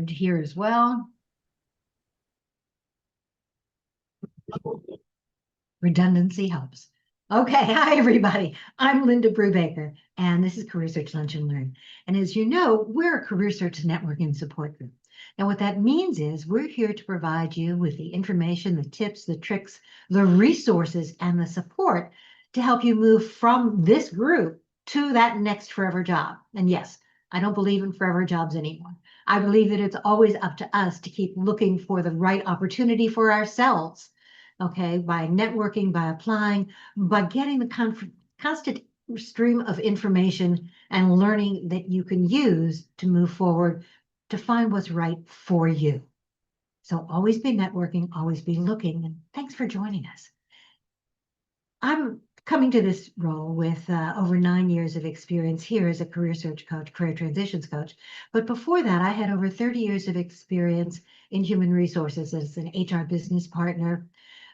board here as well. Redundancy helps. Okay, hi everybody. I'm Linda Brubaker, and this is Career Search Lunch and Learn. And as you know, we're a career search networking support group. Now, what that means is we're here to provide you with the information, the tips, the tricks, the resources, and the support to help you move from this group to that next forever job. And yes, I don't believe in forever jobs anymore. I believe that it's always up to us to keep looking for the right opportunity for ourselves. Okay, by networking, by applying, by getting the constant stream of information and learning that you can use to move forward to find what's right for you. So always be networking, always be looking, and thanks for joining us. I'm coming to this role with over 9 years of experience here as a career search coach, career transitions coach. But before that, I had over 30 years of experience in human resources as an HR business partner,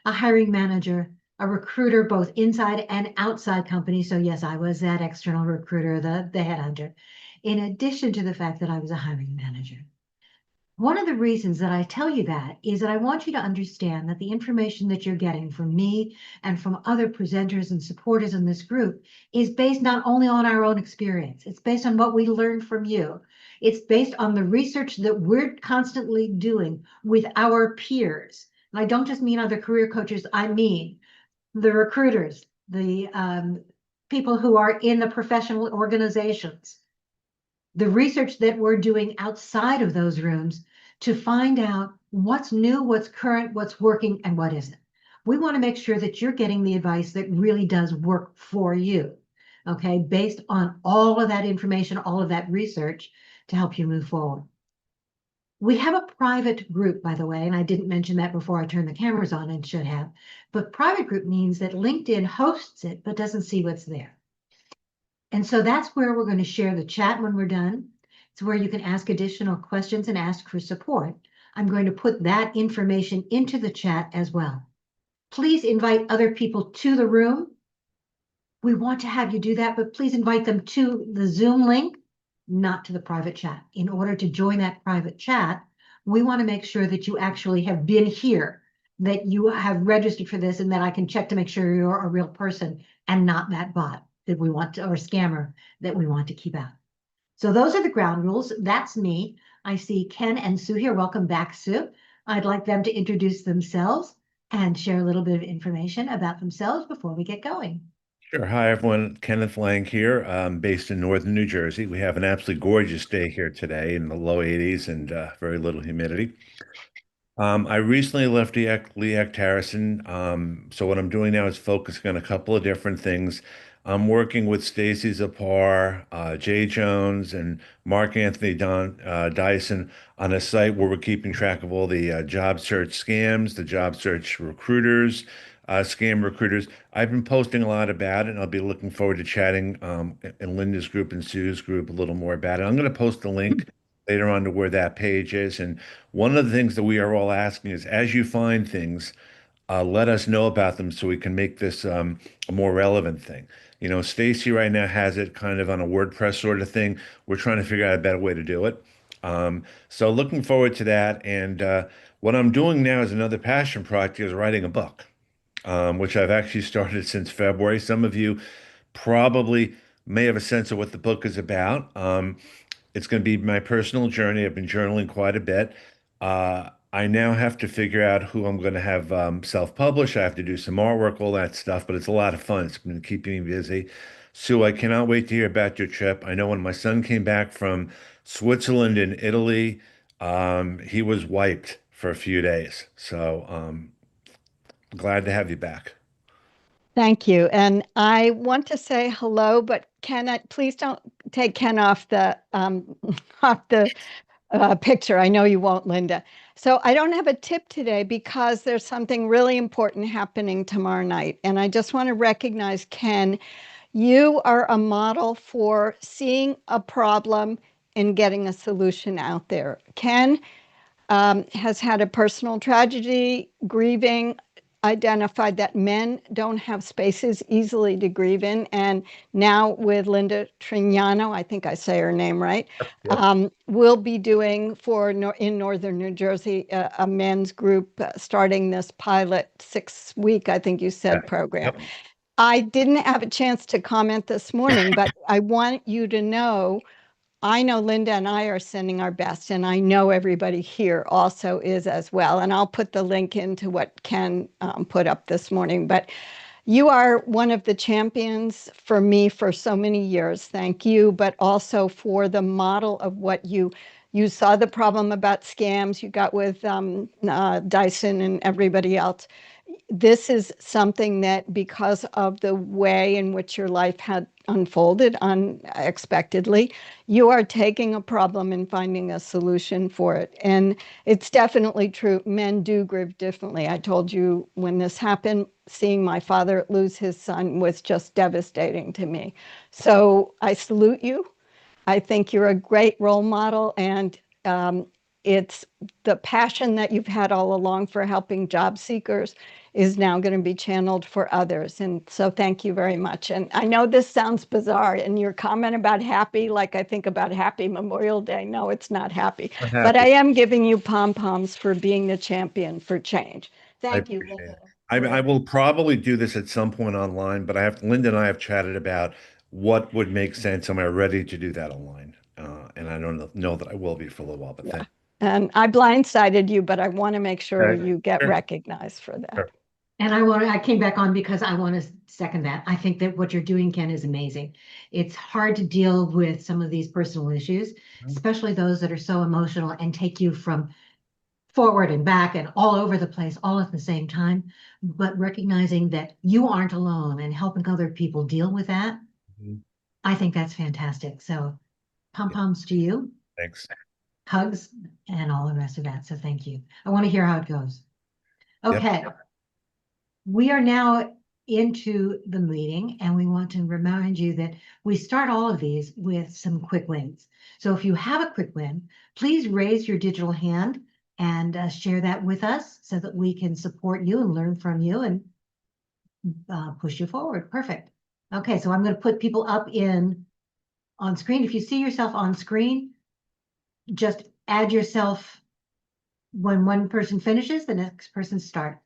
a hiring manager, a recruiter, both inside and outside companies. So yes, I was that external recruiter, the headhunter, in addition to the fact that I was a hiring manager. One of the reasons that I tell you that is that I want you to understand that the information that you're getting from me and from other presenters and supporters in this group is based not only on our own experience, it's based on what we learned from you. It's based on the research that we're constantly doing with our peers. And I don't just mean other career coaches, I mean the recruiters, the people who are in the professional organizations, the research that we're doing outside of those rooms to find out what's new, what's current, what's working, and what isn't. We want to make sure that you're getting the advice that really does work for you, okay, based on all of that information, all of that research to help you move forward. We have a private group, by the way, and I didn't mention that before I turned the cameras on and should have, but private group means that LinkedIn hosts it but doesn't see what's there. And so that's where we're going to share the chat when we're done. It's where you can ask additional questions and ask for support. I'm going to put that information into the chat as well. Please invite other people to the room. We want to have you do that, but please invite them to the Zoom link, not to the private chat. In order to join that private chat, we want to make sure that you actually have been here, that you have registered for this, and that I can check to make sure you're a real person and not that bot that we want to, or scammer that we want to keep out. So those are the ground rules. That's me. I see Ken and Sue here. Welcome back, Sue. I'd like them to introduce themselves and share a little bit of information about themselves before we get going. Sure. Hi, everyone. Kenneth Lang here, based in northern New Jersey. We have an absolutely gorgeous day here today in the low 80s and very little humidity. I recently left Lee Harrison. So what I'm doing now is focusing on a couple of different things. I'm working with Stacy Zapar, Jay Jones, and Mark Anthony Dyson on a site where we're keeping track of all the job search scams, the job search recruiters, scam recruiters. I've been posting a lot about it, and I'll be looking forward to chatting in Linda's group and Sue's group a little more about it. I'm going to post a link later on to where that page is. And one of the things that we are all asking is, as you find things, let us know about them so we can make this a more relevant thing. You know, Stacy right now has it kind of on a WordPress sort of thing. We're trying to figure out a better way to do it. So looking forward to that. And what I'm doing now is another passion project is writing a book, which I've actually started since February. Some of you probably may have a sense of what the book is about. It's going to be my personal journey. I've been journaling quite a bit. I now have to figure out who I'm going to have self-publish. I have to do some artwork, all that stuff, but it's a lot of fun. It's been keeping me busy. Sue, I cannot wait to hear about your trip. I know when my son came back from Switzerland and Italy, he was wiped for a few days. So glad to have you back. Thank you. And I want to say hello, but please don't take Ken off the off the picture. I know you won't, Linda. So I don't have a tip today because there's something really important happening tomorrow night. And I just want to recognize, Ken, you are a model for seeing a problem and getting a solution out there. Ken has had a personal tragedy, grieving, identified that men don't have spaces easily to grieve in. And now with Linda Trignano, I think I say her name right, Yep. we'll be doing in Northern New Jersey a men's group starting this pilot 6-week, I think you said, program. Yep. I didn't have a chance to comment this morning, but I want you to know, I know Linda and I are sending our best, and I know everybody here also is as well. And I'll put the link into what Ken put up this morning. But you are one of the champions for me for so many years. Thank you. But also for the model of what you saw the problem about scams you got with Dyson and everybody else. This is something that, because of the way in which your life had unfolded unexpectedly, you are taking a problem and finding a solution for it. And it's definitely true. Men do grieve differently. I told you when this happened, seeing my father lose his son was just devastating to me. So I salute you. I think you're a great role model, and it's the passion that you've had all along for helping job seekers is now going to be channeled for others. And so thank you very much. And I know this sounds bizarre, and your comment about happy, like I think about Happy Memorial Day. No, it's not happy, I'm but I happy. am giving you pom-poms for being the champion for change. I Thank you, appreciate Linda. it. I will probably do this at some point online, but Linda and I have chatted about what would make sense. Am I ready to do that online? And I don't know that I will be for a little while, but Yeah. thank And I blindsided you, but I want to make sure you. you get Sure, recognized for that. sure. And I came back on because I want to second that. I think that what you're doing, Ken, is amazing. It's hard to deal with some of these personal issues, especially those that are so emotional and take you from forward and back and all over the place all at the same time. But recognizing that you aren't alone and helping other people deal with that, Mhm. I think that's fantastic. So Yeah, pom-poms to you, thanks. hugs, and all the rest of that. So thank you. I want to hear how it goes. Yep. Okay. We are now into the meeting, and we want to remind you that we start all of these with some quick wins. So if you have a quick win, please raise your digital hand and share that with us so that we can support you and learn from you and push you forward. Perfect. Okay, so I'm going to put people up on screen. If you see yourself on screen, just add yourself when one person finishes, the next person start.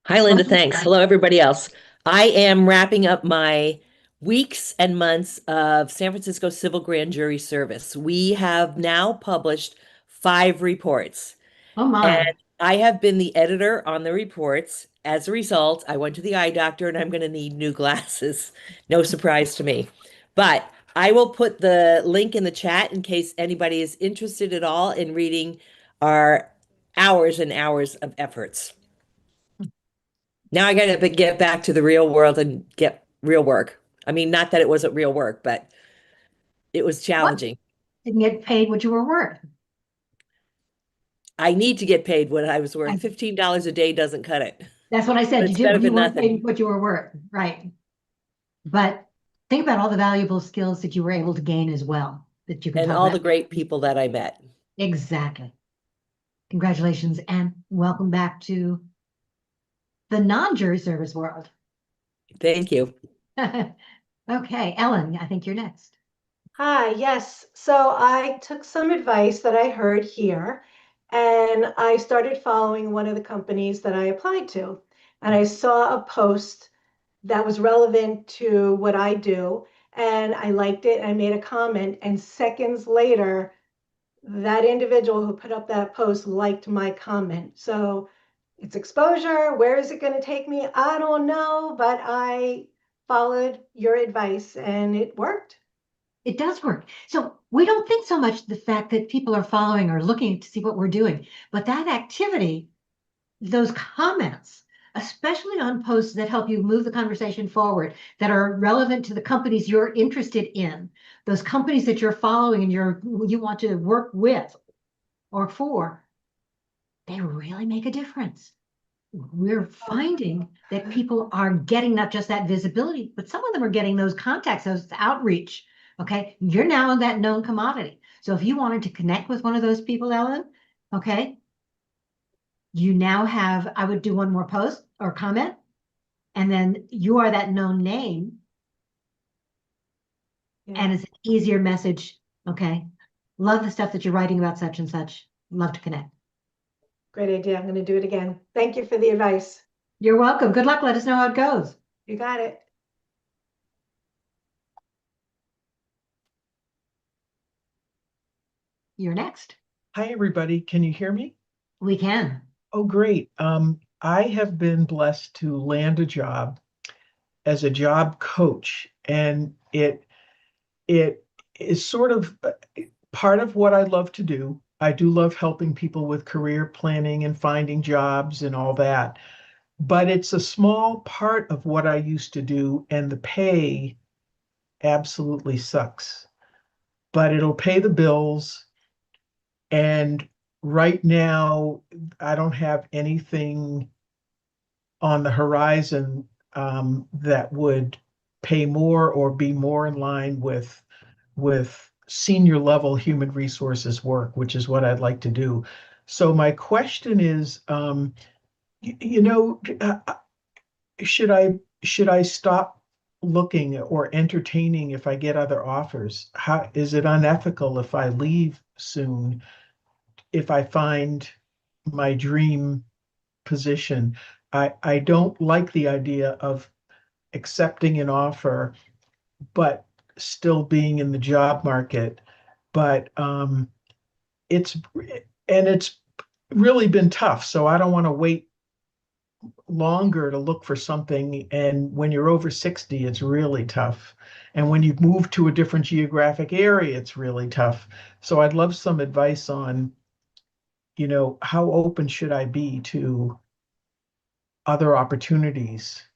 Hi, Linda. Welcome. Thanks. Hello, everybody else. I am wrapping up my weeks and months of San Francisco Civil Grand Jury service. We have now published 5 reports, Oh my. and I have been the editor on the reports. As a result, I went to the eye doctor and I'm going to need new glasses. No surprise to me. But I will put the link in the chat in case anybody is interested at all in reading our hours and hours of efforts. Now I got to get back to the real world and get real work. I mean, not that it wasn't real work, but it was What? challenging. Didn't get paid what you were worth. I need to get paid what I was worth. I- $15 a day doesn't cut it. That's what I But said. it's better You than weren't nothing. paid what you were worth, right? But think about all the valuable skills that you were able to gain as well, that you can And talk all the about. great people that I met. Exactly. Congratulations and welcome back to the non-jury service world. Thank you. Okay, Ellen, I think you're next. Hi, yes. So I took some advice that I heard here, and I started following one of the companies that I applied to. And I saw a post that was relevant to what I do, and I liked it. I made a comment, and seconds later, that individual who put up that post liked my comment. So it's exposure. Where is it going to take me? I don't know, but I followed your advice and it worked. It does work. So we don't think so much the fact that people are following or looking to see what we're doing, but that activity, those comments, especially on posts that help you move the conversation forward, that are relevant to the companies you're interested in, those companies that you're following and you want to work with or for, they really make a difference. We're finding that people are getting not just that visibility, but some of them are getting those contacts, those outreach. Okay, you're now that known commodity. So if you wanted to connect with one of those people, Ellen, okay, you now have, I would do one more post or comment, and then you are that known name, Yeah. and it's an easier message. Okay. Love the stuff that you're writing about such and such. Love to connect. Great idea. I'm going to do it again. Thank you for the advice. You're welcome. Good luck. Let us know how it goes. You got it. You're next. Hi, everybody. Can you hear me? We can. Oh, great. I have been blessed to land a job as a job coach, and it is sort of part of what I love to do. I do love helping people with career planning and finding jobs and all that, but it's a small part of what I used to do, and the pay absolutely sucks. But it'll pay the bills. And right now, I don't have anything on the horizon that would pay more or be more in line with senior level human resources work, which is what I'd like to do. So my question is, should I stop looking or entertaining if I get other offers? How is it unethical if I leave soon? If I find my dream position, I don't like the idea of accepting an offer, but still being in the job market. But it's really been tough. So I don't want to wait longer to look for something. And when you're over 60, it's really tough. And when you move to a different geographic area, it's really tough. So I'd love some advice on, how open should I be to other opportunities,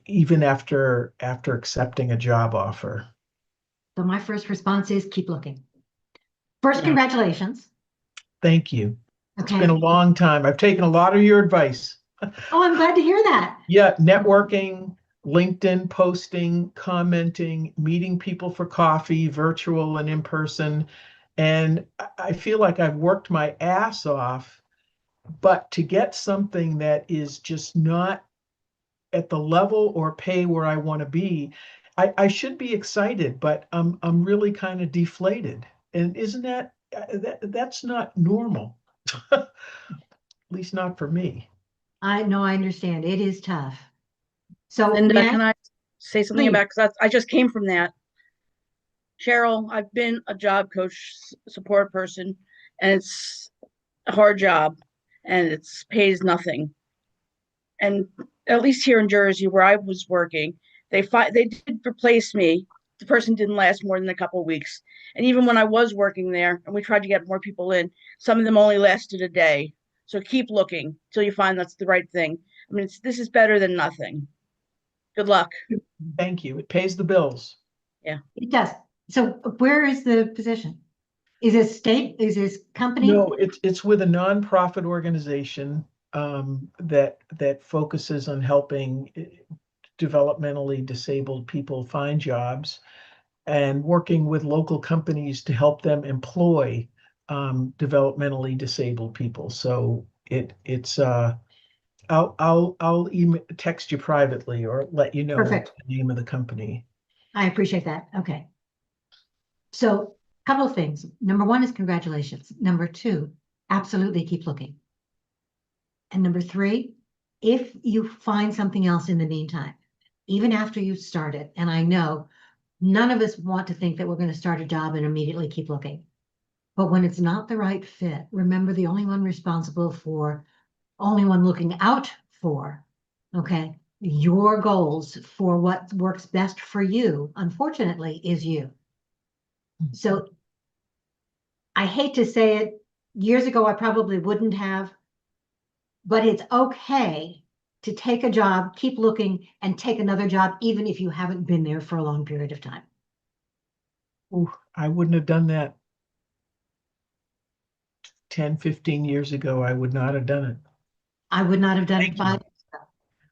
even after accepting a job offer? So my first response is keep looking. First, Yeah. congratulations. Thank you. It's been a Okay. long time. I've taken a lot of your advice. Oh, I'm glad to hear that. Yeah, networking, LinkedIn posting, commenting, meeting people for coffee, virtual and in person. And I feel like I've worked my ass off, but to get something that is just not at the level or pay where I want to be, I should be excited, but I'm really kind of deflated. And isn't that's not normal? At least not for me. I know, I understand. It is tough. So Linda, may can I say something Please. about, because I just came from that. Cheryl, I've been a job coach support person, and it's a hard job and it's pays nothing. And at least here in Jersey where I was working, they did replace me. The person didn't last more than a couple of weeks. And even when I was working there and we tried to get more people in, some of them only lasted a day. So keep looking till you find that's the right thing. I mean, this is better than nothing. Good luck. Thank you. It pays the bills. it does. So where is the position? Is it state? Is this company? No, it's with a nonprofit organization that focuses on helping developmentally disabled people find jobs and working with local companies to help them employ developmentally disabled people. So it's I'll text you privately or let you know Perfect. the name of the company. I appreciate that. Okay. So a couple of things. Number one is congratulations. Number two, absolutely keep looking. And number three, if you find something else in the meantime, even after you start it, and I know none of us want to think that we're going to start a job and immediately keep looking. But when it's not the right fit, remember the only one looking out for, okay, your goals for what works best for you, unfortunately, is you. So I hate to say it, years ago, I probably wouldn't have, but it's okay to take a job, keep looking, and take another job, even if you haven't been there for a long period of time. Ooh, I wouldn't have done that 10, 15 years ago. I would not have done it. I would not have done Thank it you. 5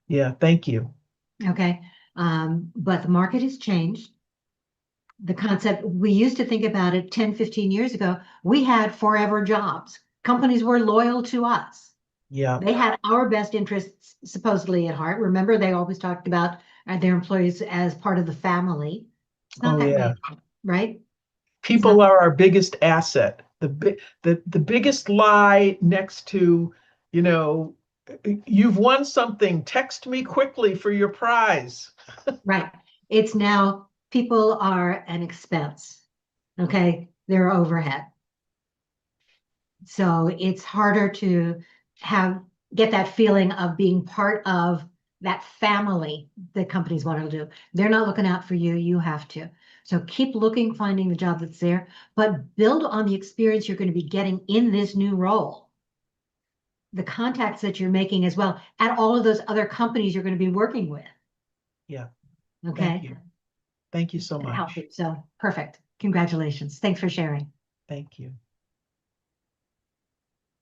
Yeah, thank you. Okay. But the market has changed. the concept, we used to think about it 10, 15 years ago, we had forever jobs. Companies were loyal to us. Yeah. They had our best interests supposedly at heart. Remember, they always talked about their employees as part of the family. It's not Oh, that yeah. way, right? People are our biggest asset. The biggest lie next to, you know, you've won something, text me quickly for your prize. Right. It's now people are an expense. Okay. They're overhead. So it's harder to get that feeling of being part of that family that companies want to do. They're not looking out for you. You have to. So keep looking, finding the job that's there, but build on the experience you're going to be getting in this new role. The contacts that you're making as well at all of those other companies you're going to be working with. Yeah. Okay. Thank you. Thank you so That helps much. you. So perfect. Congratulations. Thanks for sharing. Thank you.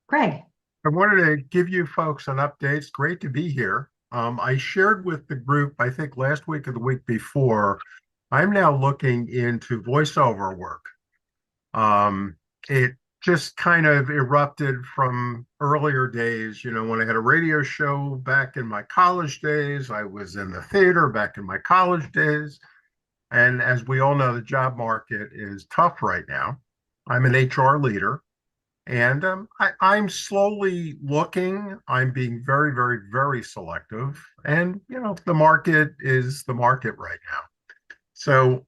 Craig. I wanted to give you folks an update. It's great to be here. I shared with the group, I think last week or the week before, I'm now looking into voiceover work. It just kind of erupted from earlier days, when I had a radio show back in my college days. I was in the theater back in my college days. And as we all know, the job market is tough right now. I'm an HR leader. And I'm slowly looking. I'm being very, very, very selective. And, the market is the market right now. So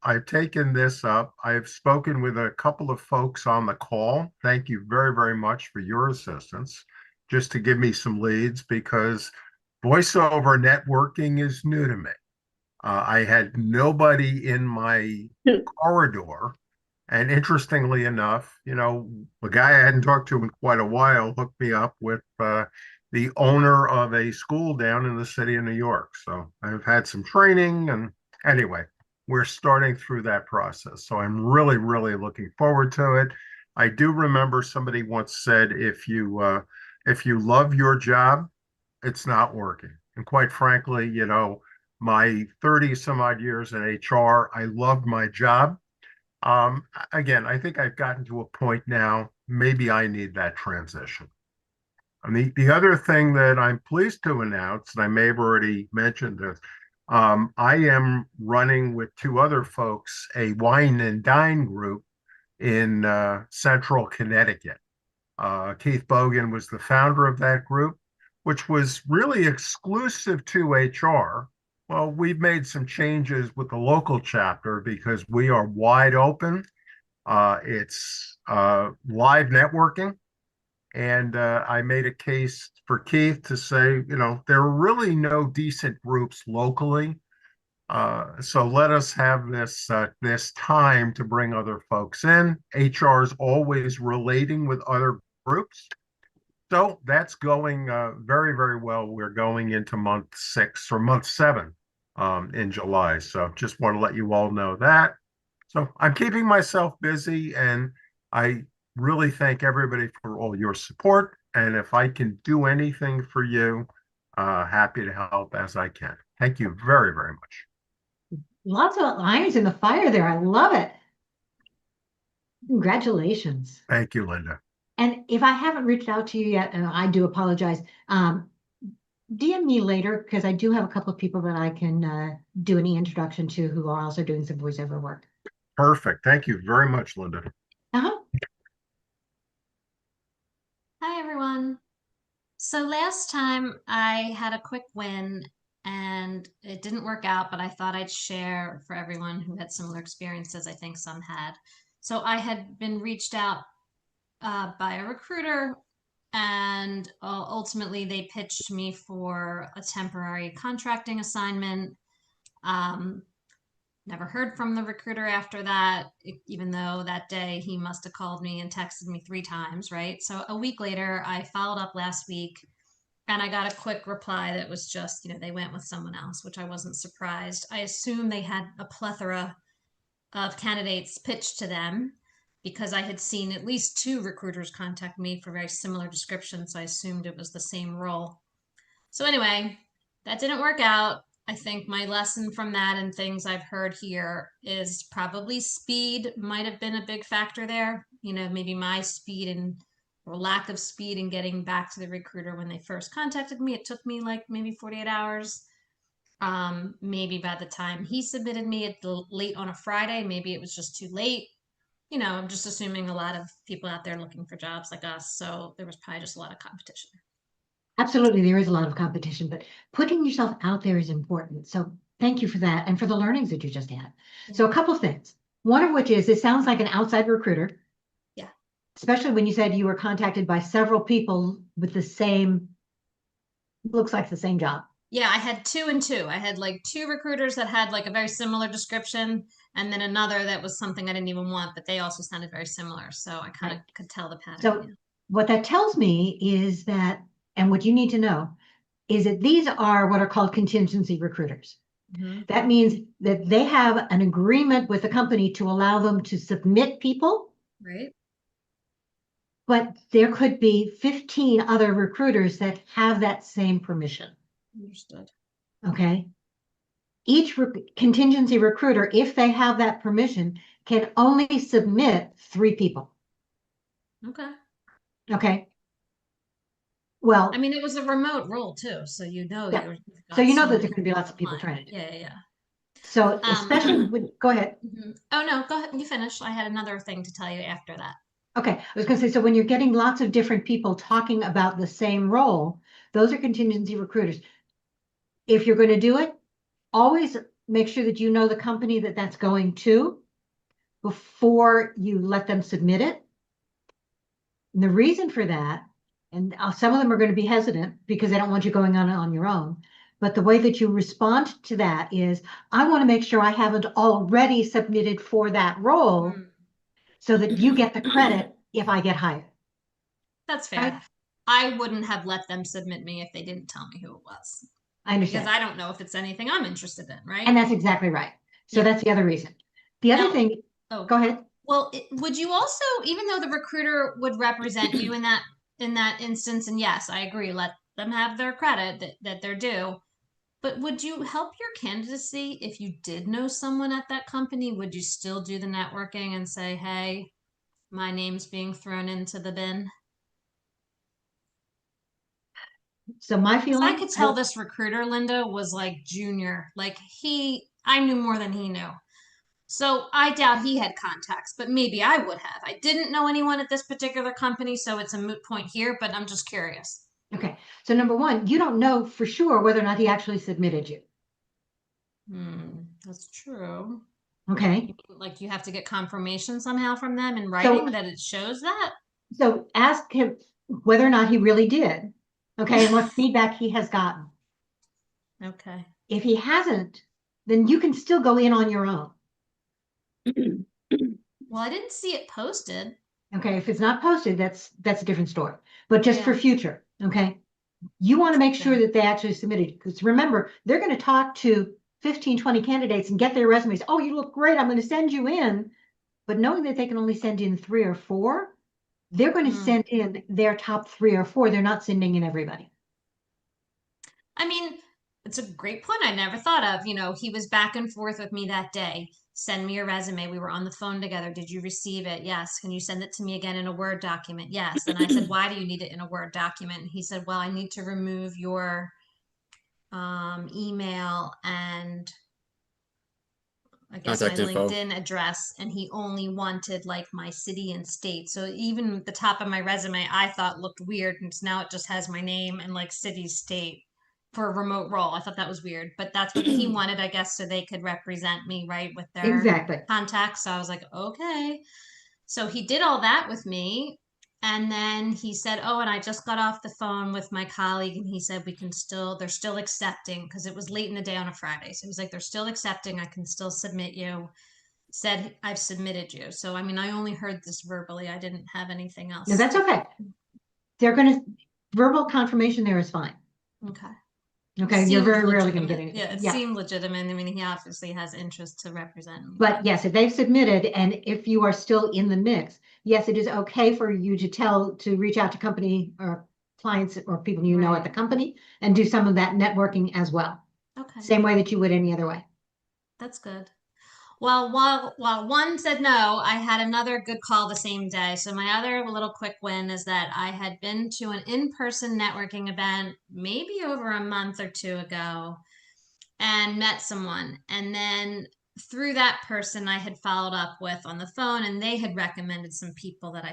I've taken this up. I've spoken with a couple of folks on the call. Thank you very, very much for your assistance, just to give me some leads, because voiceover networking is new to me. I had nobody in my corridor. And interestingly enough, a guy I hadn't talked to in quite a while hooked me up with the owner of a school down in the city of New York. So I've had some training, and anyway, we're starting through that process. So I'm really, really looking forward to it. I do remember somebody once said, if you love your job, it's not working. And quite frankly, my 30 some odd years in HR, I loved my job. Again, I think I've gotten to a point now, maybe I need that transition. I mean, the other thing that I'm pleased to announce, and I may have already mentioned this, I am running with two other folks a wine and dine group in central Connecticut. Keith Bogan was the founder of that group, which was really exclusive to HR. Well, we've made some changes with the local chapter because we are wide open. It's live networking. And I made a case for Keith to say, there are really no decent groups locally. So let us have this time to bring other folks in. HR is always relating with other groups. So that's going very, very well. We're going into month 6 or month 7 in July. So just want to let you all know that. So I'm keeping myself busy, and I really thank everybody for all your support. And if I can do anything for you, happy to help as I can. Thank you very, very much. Lots of irons in the fire there. I love it. Congratulations. Thank you, Linda. And if I haven't reached out to you yet, and I do apologize, DM me later, because I do have a couple of people that I can do any introduction to who are also doing some voiceover work. Perfect. Thank you very much, Linda. Uh-huh. Hi, everyone. So last time I had a quick win and it didn't work out, but I thought I'd share for everyone who had similar experiences. I think some had. So I had been reached out by a recruiter, and ultimately they pitched me for a temporary contracting assignment. Never heard from the recruiter after that, even though that day he must have called me and texted me 3 times, right? So a week later, I followed up last week and I got a quick reply that was just, they went with someone else, which I wasn't surprised. I assumed they had a plethora of candidates pitched to them because I had seen at least 2 recruiters contact me for very similar descriptions. So I assumed it was the same role. So anyway, that didn't work out. I think my lesson from that and things I've heard here is probably speed might have been a big factor there. You know, maybe my speed and or lack of speed in getting back to the recruiter when they first contacted me. It took me like maybe 48 hours. Maybe by the time he submitted me at late on a Friday, maybe it was just too late. You know, I'm just assuming a lot of people out there looking for jobs like us. So there was probably just a lot of competition. Absolutely, there is a lot of competition, but putting yourself out there is important. So thank you for that and for the learnings that you just had. So a couple of things. One of which is it sounds like an outside recruiter. Yeah. Especially when you said you were contacted by several people with the same, looks like the same job. Yeah, I had 2 and 2. I had like 2 recruiters that had like a very similar description, and then another that was something I didn't even want, but they also sounded very similar. So I kind of could tell the pattern. So yeah. what that tells me is that, and what you need to know, is that these are what are called contingency recruiters. Mhm. That means that they have an agreement with the company to allow them to submit people, Right. but there could be 15 other recruiters that have that same permission. Understood. Okay. Each contingency recruiter, if they have that permission, can only submit 3 people. Okay. Okay. Well, I mean, it was a remote role too, so you know Yeah. you've so got you know so that many there could be lots of people applying. trying to do it. Yeah. So especially when, go ahead. Mhm. Oh no, go ahead. You finish. I had another thing to tell you after that. Okay, I was going to say, so when you're getting lots of different people talking about the same role, those are contingency recruiters. If you're going to do it, always make sure that you know the company that that's going to before you let them submit it. And the reason for that, and some of them are going to be hesitant because they don't want you going on your own. But the way that you respond to that is, I want to make sure I haven't already submitted for that role Mm, so that you get the credit if I get hired. that's fair. Right. I wouldn't have let them submit me if they didn't tell me who it was. I understand. Because I don't know if it's anything I'm interested in, right? And that's exactly right. So Yeah. that's the other reason. The other Now- thing, Oh, go ahead. well, would you also, even though the recruiter would represent you in that instance, and yes, I agree, let them have their credit that they're due. But would you help your candidacy if you did know someone at that company? Would you still do the networking and say, hey, my name's being thrown into the bin? So my 'Cause feeling, I could tell this recruiter, Linda, was like junior. Like I knew more than he knew. So I doubt he had contacts, but maybe I would have. I didn't know anyone at this particular company, so it's a moot point here, but I'm just curious. okay. So number one, you don't know for sure whether or not he actually submitted you. That's true. Okay. Like you have to get confirmation somehow from them in writing that it shows that. So ask him whether or not he really did. Okay. And what feedback he has gotten. Okay. If he hasn't, then you can still go in on your own. Well, I didn't see it posted. Okay. If it's not posted, that's a different story. But just for Yeah. future, okay. You want to make sure Okay. that they actually submitted, because remember, they're going to talk to 15, 20 candidates and get their resumes. Oh, you look great. I'm going to send you in. But knowing that they can only send in 3 or 4, they're going to Hmm. send in their top 3 or 4. They're not sending in everybody. I mean, it's a great point I never thought of. You know, he was back and forth with me that day. Send me your resume. We were on the phone together. Did you receive it? Yes. Can you send it to me again in a Word document? Yes. And I said, why do you need it in a Word document? And he said, well, I need to remove your email and I guess my Contact info. LinkedIn address, and he only wanted like my city and state. So even the top of my resume, I thought looked weird, and now it just has my name and like city, state for a remote role. I thought that was weird, but that's what he wanted, I guess, so they could represent me, right, with their Exactly. contacts. So I was like, okay. So he did all that with me. And then he said, oh, and I just got off the phone with my colleague, and he said, they're still accepting, because it was late in the day on a Friday. So he was like, they're still accepting. I can still submit you. Said, I've submitted you. So, I mean, I only heard this verbally. I didn't have anything else. No, that's okay. They're going to, verbal confirmation there is fine. Okay. Okay. You're Seemed very rarely going to get legitimate. anything. Yeah, it seemed legitimate. I mean, he obviously has interest to represent me. But yes, if they've submitted and if you are still in the mix, yes, it is okay for you to reach out to company or clients or people you know at the company and do some of that networking as well. Okay. same way that you would any other way. That's good. Well, while one said no, I had another good call the same day. So my other little quick win is that I had been to an in-person networking event maybe over a month or two ago and met someone. And then through that person I had followed up with on the phone, and they had recommended some people that I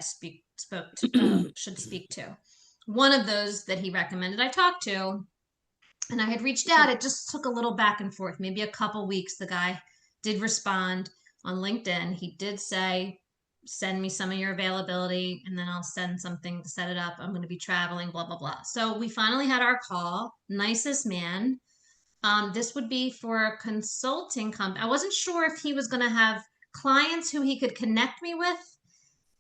should speak to. One of those that he recommended I talked to, and I had reached out. It just took a little back and forth, maybe a couple weeks. The guy did respond on LinkedIn. He did say, send me some of your availability and then I'll send something to set it up. I'm going to be traveling, blah, blah, blah. So we finally had our call. Nicest man. This would be for a consulting company. I wasn't sure if he was going to have clients who he could connect me with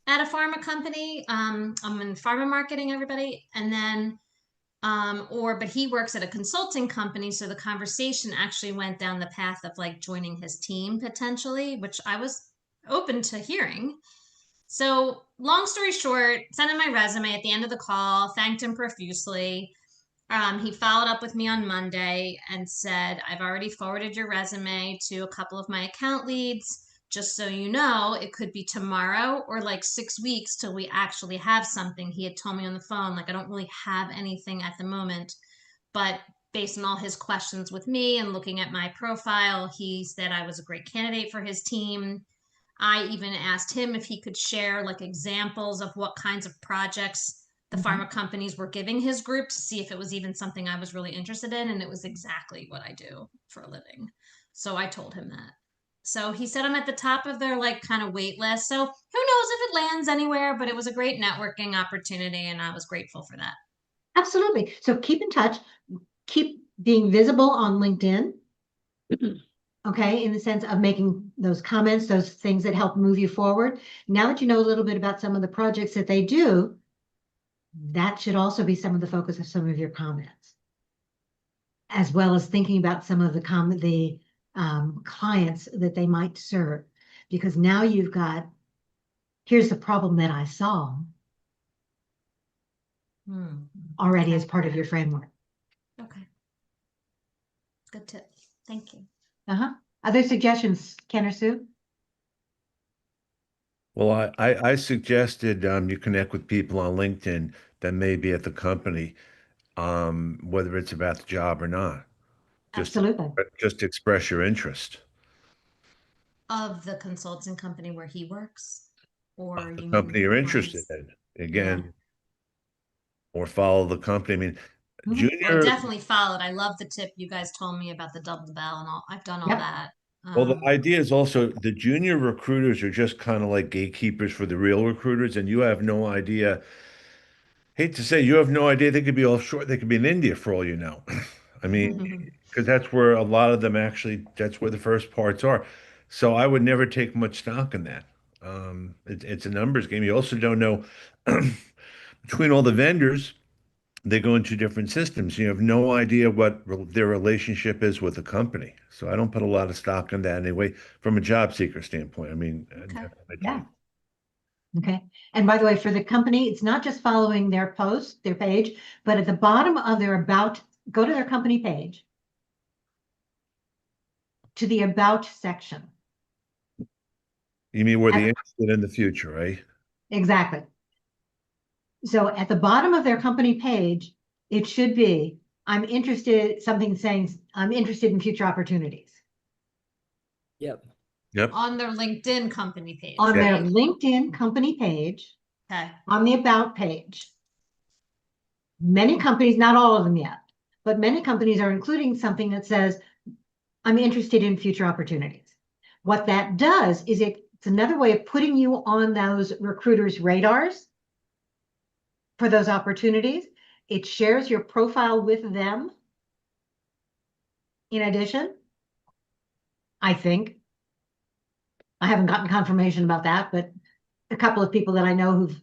at a pharma company. I'm in pharma marketing, everybody. And then but he works at a consulting company, so the conversation actually went down the path of like joining his team potentially, which I was open to hearing. So long story short, sent him my resume at the end of the call, thanked him profusely. He followed up with me on Monday and said, I've already forwarded your resume to a couple of my account leads. Just so you know, it could be tomorrow or like 6 weeks till we actually have something. He had told me on the phone, like, I don't really have anything at the moment, but based on all his questions with me and looking at my profile, he said I was a great candidate for his team. I even asked him if he could share like examples of what kinds of projects the pharma companies were giving his group to see if it was even something I was really interested in. And it was exactly what I do for a living. So I told him that. So he said I'm at the top of their like kind of wait list. So who knows if it lands anywhere, but it was a great networking opportunity and I was grateful for that. Absolutely. So keep in touch, keep being visible on LinkedIn. Okay, in the sense of making those comments, those things that help move you forward. Now that you know a little bit about some of the projects that they do, that should also be some of the focus of some of your comments, as well as thinking about some of the clients that they might serve, because now you've got, here's the problem that I saw already as part of your framework. Okay. Good tip. Thank you. Other suggestions, Ken or Sue? Well, I suggested you connect with people on LinkedIn that may be at the company, whether it's about the job or not. Absolutely. Just express your interest. Of the consulting company where he works, or The you company mean you're the interested ones- in, again, or follow the company. I mean, Mhm. Well, I Junior, definitely followed. I love the tip you guys told me about the double bell and all. I've done all Yep. that. well, the idea is also the junior recruiters are just kind of like gatekeepers for the real recruiters, and you have no idea. Hate to say, you have no idea they could be offshore. They could be in India for all you know. I mean, because that's where a lot of them actually, that's where the first parts are. So I would never take much stock in that. It's a numbers game. You also don't know between all the vendors, they go into different systems. You have no idea what their relationship is with the company. So I don't put a lot of stock in that anyway, from a job seeker standpoint. I mean, Okay. Yeah. Okay. And by the way, for the company, it's not just following their post, their page, but at the bottom of their about, go to their company page, to the about section. you mean where At- the interested in the future, right? Exactly. So at the bottom of their company page, it should be, I'm interested, something saying, I'm interested in future opportunities. Yep. Yep. On their LinkedIn company page, On their right? LinkedIn company page, Okay. on the about page. Many companies, not all of them yet, but many companies are including something that says, I'm interested in future opportunities. What that does is it's another way of putting you on those recruiters' radars for those opportunities. It shares your profile with them. In addition, I think, I haven't gotten confirmation about that, but a couple of people that I know who've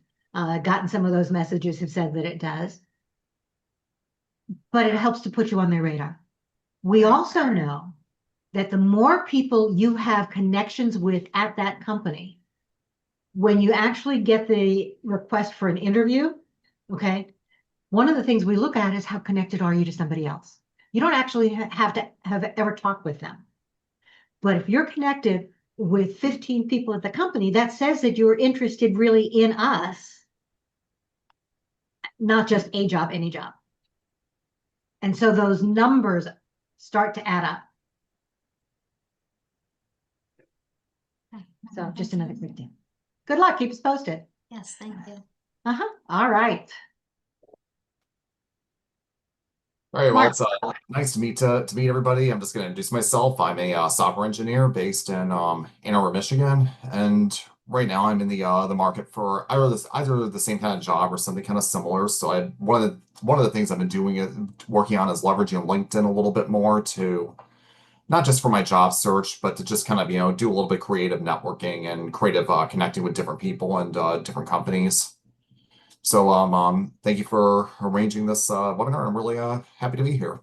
gotten some of those messages have said that it does. But it helps to put you on their radar. We also know that the more people you have connections with at that company, when you actually get the request for an interview, okay, one of the things we look at is how connected are you to somebody else? You don't actually have to have ever talked with them. But if you're connected with 15 people at the company, that says that you're interested really in us, not just a job, any job. And so those numbers start to add up. So just another quick tip. Good luck. Keep us posted. Yes, thank you. Uh-huh. All right. All right, well, Mark. it's nice to meet everybody. I'm just going to introduce myself. I'm a software engineer based in Ann Arbor, Michigan, and right now I'm in the market for either the same kind of job or something kind of similar. So one of the things I've been working on is leveraging LinkedIn a little bit more to not just for my job search, but to just kind of do a little bit creative networking and creative connecting with different people and different companies. So thank you for arranging this webinar. I'm really happy to be here.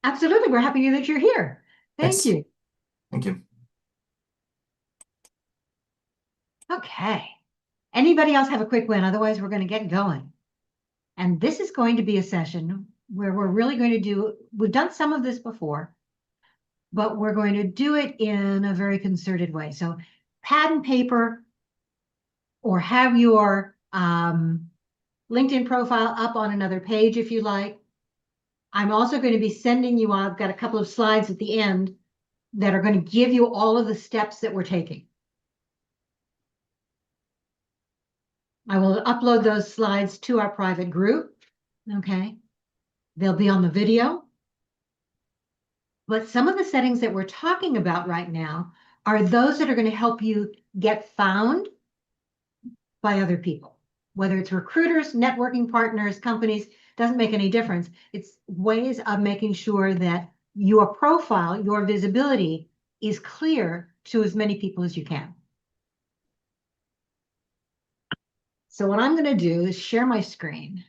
Absolutely. We're happy that you're here. Thank Thanks. you. Thank you. Okay. Anybody else have a quick win? Otherwise, we're going to get going. And this is going to be a session where we're really going to we've done some of this before, but we're going to do it in a very concerted way. So pad and paper, or have your LinkedIn profile up on another page if you like. I'm also going to be sending you, I've got a couple of slides at the end that are going to give you all of the steps that we're taking. I will upload those slides to our private group. Okay. They'll be on the video. But some of the settings that we're talking about right now are those that are going to help you get found by other people, whether it's recruiters, networking partners, companies, doesn't make any difference. It's ways of making sure that your profile, your visibility is clear to as many people as you can. So what I'm going to do is share my screen.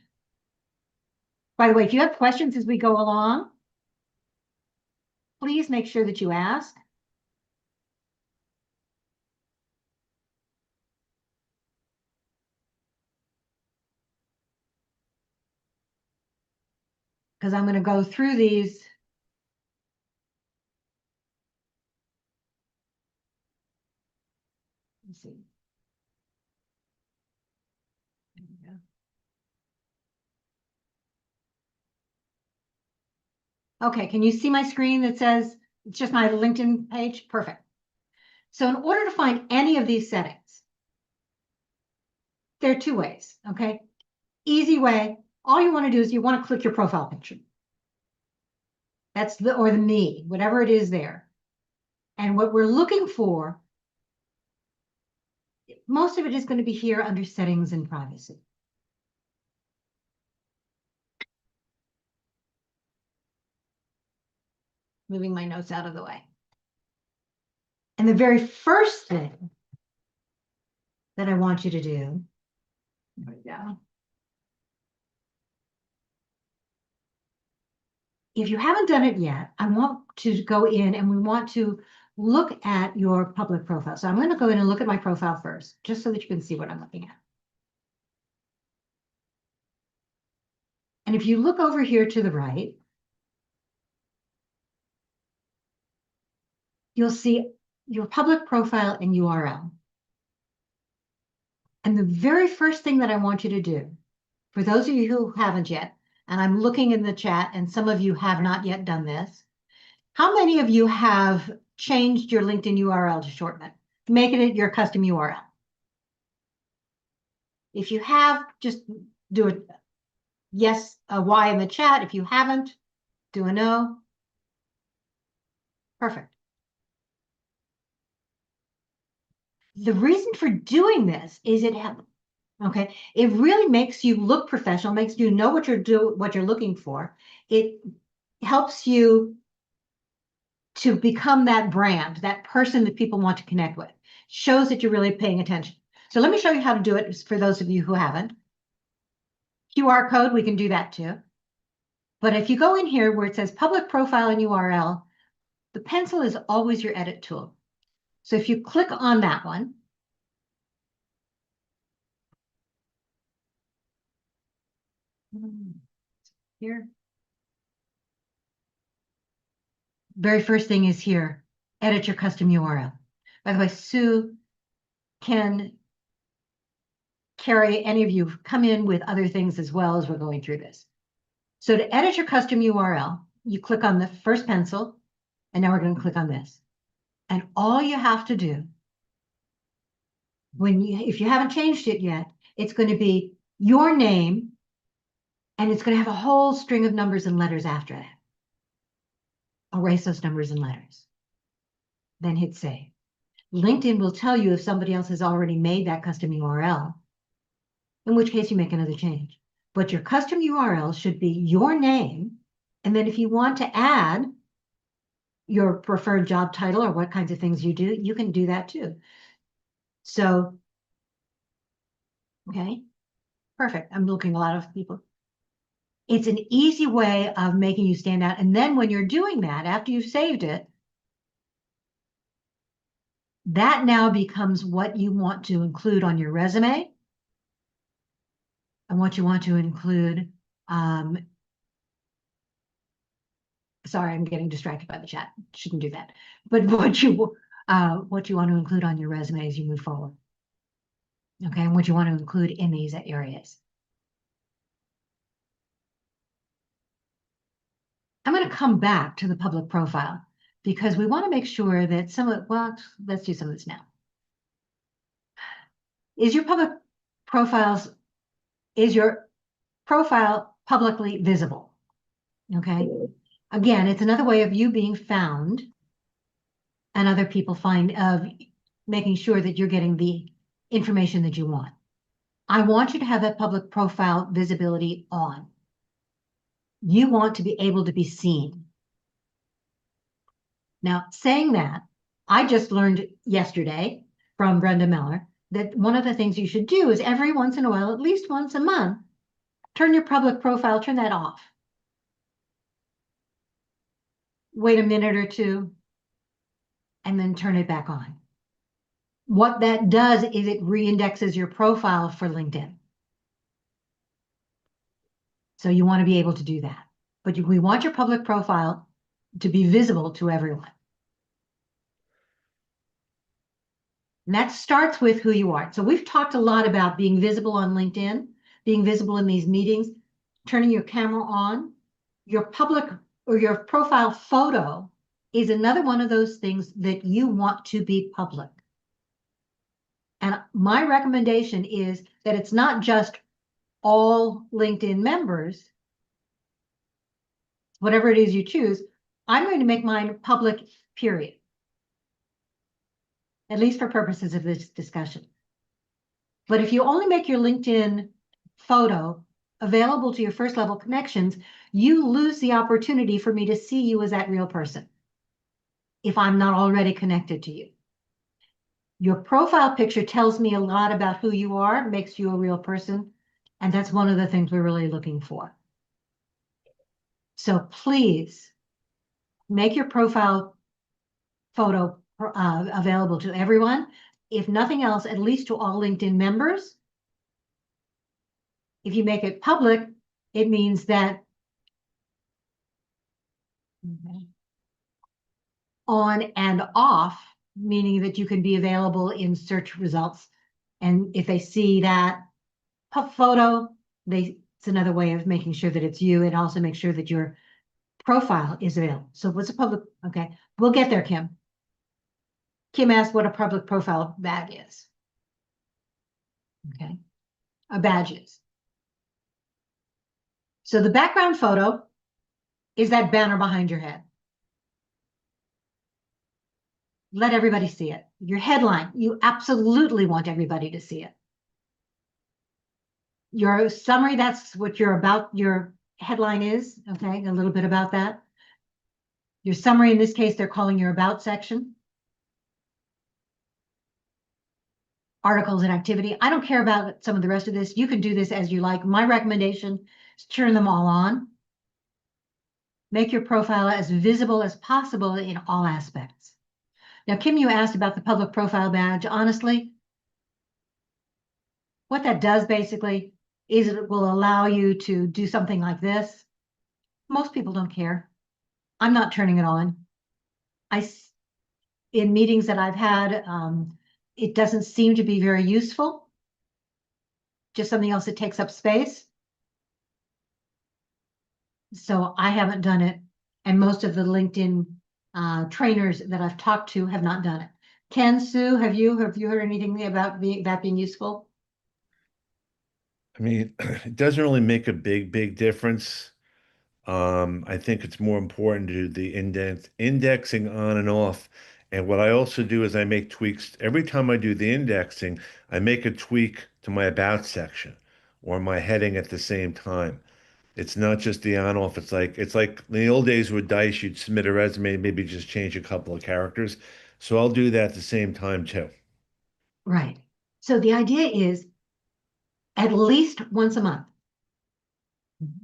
By the way, if you have questions as we go along, please make sure that you ask. Because I'm going to go through these. Let's see. There we go. Okay, can you see my screen that says it's just my LinkedIn page? Perfect. So in order to find any of these settings, there are two ways, okay? Easy way, all you want to do is you want to click your profile picture. That's or the me, whatever it is there. And what we're looking for, most of it is going to be here under settings and privacy. Moving my notes out of the way. And the very first thing that I want you to do, there we go. If you haven't done it yet, I want to go in and we want to look at your public profile. So I'm going to go in and look at my profile first, just so that you can see what I'm looking at. And if you look over here to the right, you'll see your public profile and URL. And the very first thing that I want you to do, for those of you who haven't yet, and I'm looking in the chat and some of you have not yet done this, how many of you have changed your LinkedIn URL to shorten it, making it your custom URL? If you have, just do a yes, a Y in the chat. If you haven't, do a no. Perfect. The reason for doing this is okay, it really makes you look professional, makes you know what you're looking for. It helps you to become that brand, that person that people want to connect with. Shows that you're really paying attention. So let me show you how to do it for those of you who haven't. QR code, we can do that too. But if you go in here where it says public profile and URL, the pencil is always your edit tool. So if you click on that one, here, very first thing is here, edit your custom URL. By the way, Sue can carry any of you come in with other things as well as we're going through this. So to edit your custom URL, you click on the first pencil, and now we're going to click on this. And all you have to do, if you haven't changed it yet, it's going to be your name, and it's going to have a whole string of numbers and letters after that. Erase those numbers and letters. Then hit save. LinkedIn will tell you if somebody else has already made that custom URL, in which case you make another change. But your custom URL should be your name. And then if you want to add your preferred job title or what kinds of things you do, you can do that too. So, okay, perfect. I'm looking at a lot of people. It's an easy way of making you stand out. And then when you're doing that, after you've saved it, that now becomes what you want to include on your resume and what you want to include. Sorry, I'm getting distracted by the chat. Shouldn't do that. But what you want to include on your resume as you move forward. Okay, and what you want to include in these areas. I'm going to come back to the public profile because we want to make sure that let's do some of this now. Is your profile publicly visible? Okay. Again, it's another way of you being found and other people making sure that you're getting the information that you want. I want you to have that public profile visibility on. You want to be able to be seen. Now, saying that, I just learned yesterday from Brenda Miller that one of the things you should do is every once in a while, at least once a month, turn your public profile, turn that off. Wait a minute or two, and then turn it back on. What that does is it reindexes your profile for LinkedIn. So you want to be able to do that. But we want your public profile to be visible to everyone. And that starts with who you are. So we've talked a lot about being visible on LinkedIn, being visible in these meetings, turning your camera on. Your public or your profile photo is another one of those things that you want to be public. And my recommendation is that it's not just all LinkedIn members, whatever it is you choose. I'm going to make mine public, period. At least for purposes of this discussion. But if you only make your LinkedIn photo available to your first level connections, you lose the opportunity for me to see you as that real person if I'm not already connected to you. Your profile picture tells me a lot about who you are, makes you a real person, and that's one of the things we're really looking for. So please make your profile photo available to everyone. If nothing else, at least to all LinkedIn members. If you make it public, it means that on and off, meaning that you can be available in search results. And if they see that photo, it's another way of making sure that it's you, and also make sure that your profile is available. So what's a public? Okay, we'll get there, Kim. Kim asked what a public profile badge is. Okay, a badge is. So the background photo is that banner behind your head. Let everybody see it. Your headline, you absolutely want everybody to see it. Your summary, that's what your headline is, okay? A little bit about that. Your summary, in this case, they're calling your about section. Articles and activity. I don't care about some of the rest of this. You can do this as you like. My recommendation is turn them all on. Make your profile as visible as possible in all aspects. Now, Kim, you asked about the public profile badge. Honestly, what that does basically is it will allow you to do something like this. Most people don't care. I'm not turning it on. in meetings that I've had, it doesn't seem to be very useful. Just something else that takes up space. So I haven't done it, and most of the LinkedIn trainers that I've talked to have not done it. Ken, Sue, have you heard anything about that being useful? I mean, it doesn't really make a big difference. I think it's more important to do the indexing on and off. And what I also do is I make tweaks. Every time I do the indexing, I make a tweak to my about section or my heading at the same time. It's not just the on off. It's like in the old days with Dice, you'd submit a resume, maybe just change a couple of characters. So I'll do that at the same time too. Right. So the idea is at least once a month.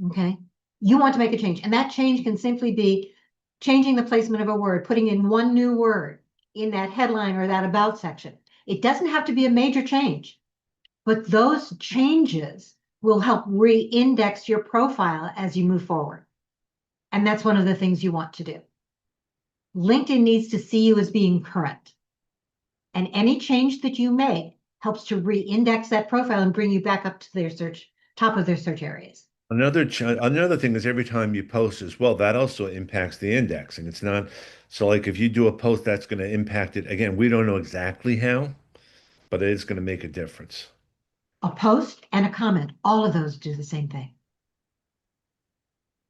Okay. You want to make a change, and that change can simply be changing the placement of a word, putting in one new word in that headline or that about section. It doesn't have to be a major change, but those changes will help re-index your profile as you move forward. And that's one of the things you want to do. LinkedIn needs to see you as being current. And any change that you make helps to re-index that profile and bring you back up to their top of their search areas. Another thing is every time you post as well, that also impacts the indexing. It's not so like if you do a post that's going to impact it. Again, we don't know exactly how, but it is going to make a difference. A post and a comment, all of those do the same thing.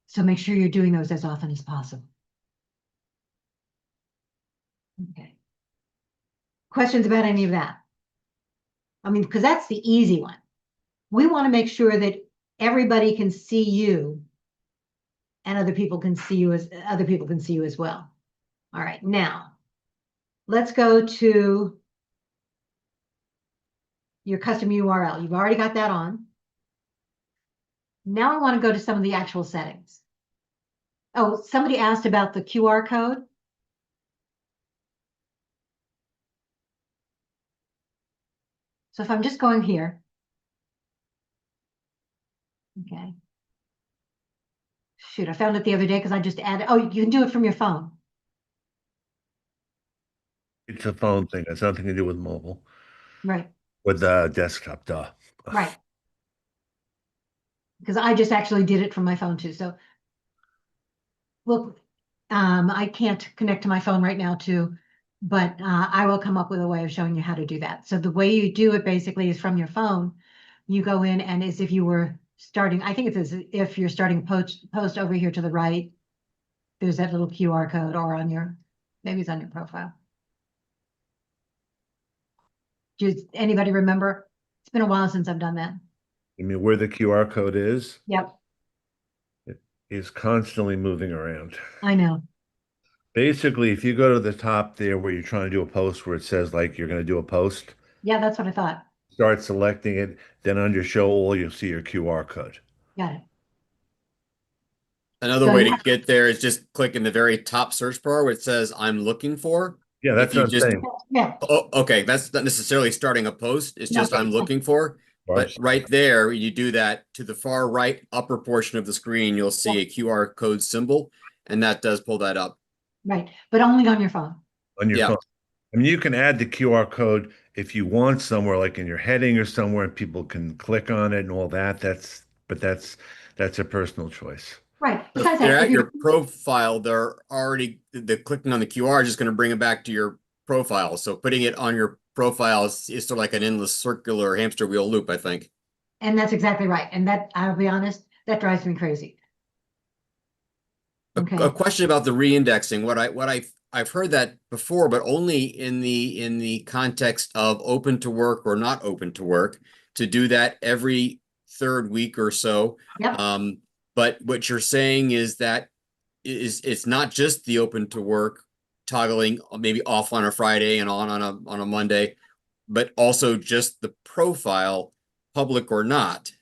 So make sure you're doing those as often as possible. Okay. Questions about any of that? I mean, because that's the easy one. We want to make sure that everybody can see you and other people can see you as well. All right, now let's go to your custom URL. You've already got that on. Now I want to go to some of the actual settings. Oh, somebody asked about the QR code. So if I'm just going here, okay. Shoot, I found it the other day because I just added, oh, you can do it from your phone. It's a phone thing. It's nothing to do with mobile, Right, with the desktop, duh. right. Because I just actually did it from my phone too. So, well, I can't connect to my phone right now too, but I will come up with a way of showing you how to do that. So the way you do it basically is from your phone. You go in and as if you were starting, I think it's as if you're starting post over here to the right. There's that little QR code or on your, maybe it's on your profile. Does anybody remember? It's been a while since I've done that. I mean, where the QR code is Yep, constantly moving around. I know. Basically, if you go to the top there where you're trying to do a post where it says like you're going to do a post, Yeah, that's what I thought. start selecting it, then under show all, you'll see your QR code. Got it. Another So way you to get there is just click in the very top search bar where it says I'm looking for. Yeah, that's If you what I'm just- saying. Yeah, Oh, okay. That's not necessarily starting a post. It's No, just I'm okay. looking for. But Right. right there, you do that to the far right upper portion of the screen, you'll see a QR code symbol, and that does pull that up. right. But only on your phone. On your Yeah. phone. I mean, you can add the QR code if you want somewhere, like in your heading or somewhere, and people can click on it and all that. That's a personal choice. Right. If Besides you're that, at if your profile, they're already the clicking on the QR is just going to bring it back to your profile. So putting it on your profile is sort of like an endless circular hamster wheel loop, I think. and that's exactly right. And that, I'll be honest, that drives me crazy. Okay. A question about the re-indexing. I've heard that before, but only in the context of open to work or not open to work, to do that every third week or so. Yep. But what you're saying is that it's not just the open to work toggling maybe off on a Friday and on a Monday, but also just the profile, public or not.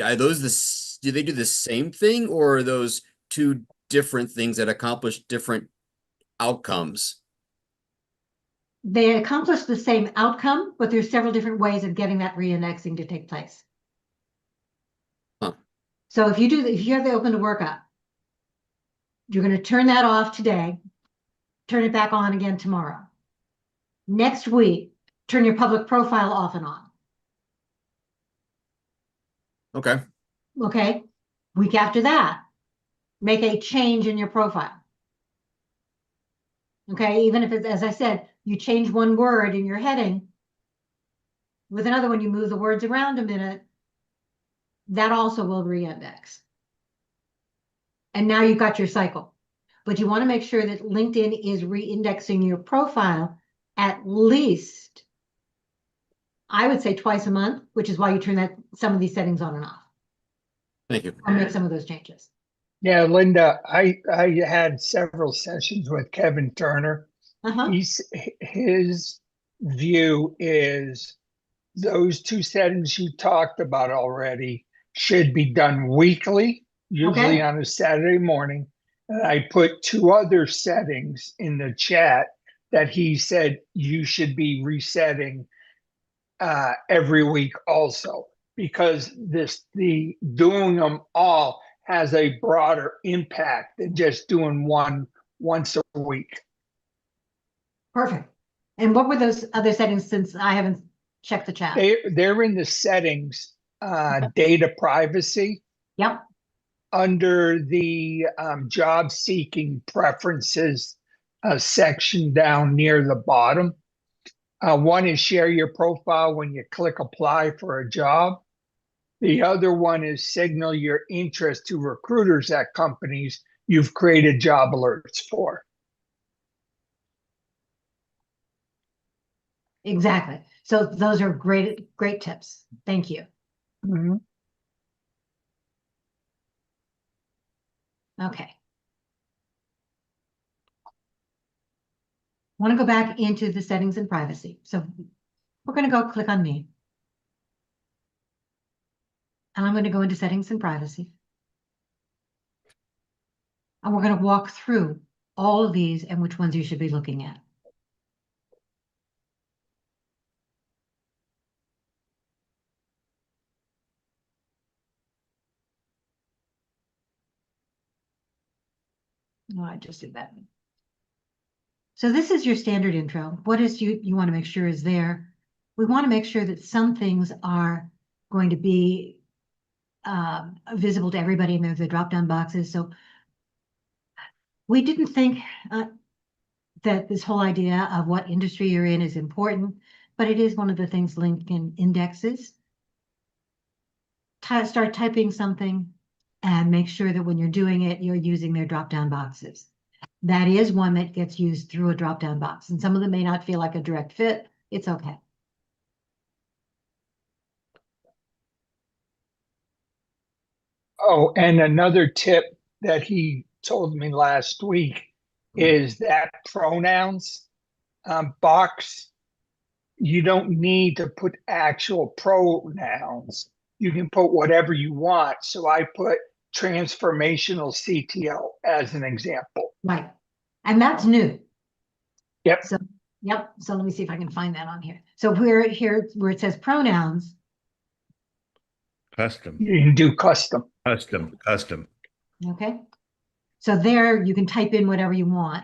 Are those do they do the same thing, or are those two different things that accomplish different outcomes? They accomplish the same outcome, but there's several different ways of getting that re-indexing to take place. Huh. So if you have the open to work up, you're going to turn that off today, turn it back on again tomorrow. Next week, turn your public profile off and on. Okay. Okay? Week after that, make a change in your profile. Okay, even if it's, as I said, you change one word in your heading, with another one, you move the words around a minute, that also will re-index. And now you've got your cycle. But you want to make sure that LinkedIn is re-indexing your profile at least, I would say twice a month, which is why you turn some of these settings on and off. Thank you. Or make some of those changes. Yeah, Linda, I had several sessions with Kevin Turner. Uh-huh. His view is those two settings you talked about already should be done weekly, usually Okay. on a Saturday morning. And I put two other settings in the chat that he said you should be resetting every week also, because the doing them all has a broader impact than just doing one once a week. Perfect. And what were those other settings, since I haven't checked the chat? They're in the settings, data privacy. Yep. Under the job seeking preferences section down near the bottom. One is share your profile when you click apply for a job. The other one is signal your interest to recruiters at companies you've created job alerts for. Exactly. So those are great tips. Thank you. Mm-hmm. Okay. Want to go back into the settings and privacy. So we're going to go click on me. And I'm going to go into settings and privacy. And we're going to walk through all of these and which ones you should be looking at. No, I just did that. So this is your standard intro. What is you want to make sure is there? We want to make sure that some things are going to be visible to everybody, and there's the drop-down boxes. So we didn't think that this whole idea of what industry you're in is important, but it is one of the things LinkedIn indexes. Start typing something and make sure that when you're doing it, you're using their drop-down boxes. That is one that gets used through a drop-down box, and some of them may not feel like a direct fit. It's okay. Oh, and another tip that he told me last week is that pronouns box, you don't need to put actual pronouns. You can put whatever you want. So I put transformational CTO as an example. Right. And that's new. Yep. So, yep. So let me see if I can find that on here. So we're here where it says pronouns. Custom. You can do custom. Custom. Okay. So there you can type in whatever you want.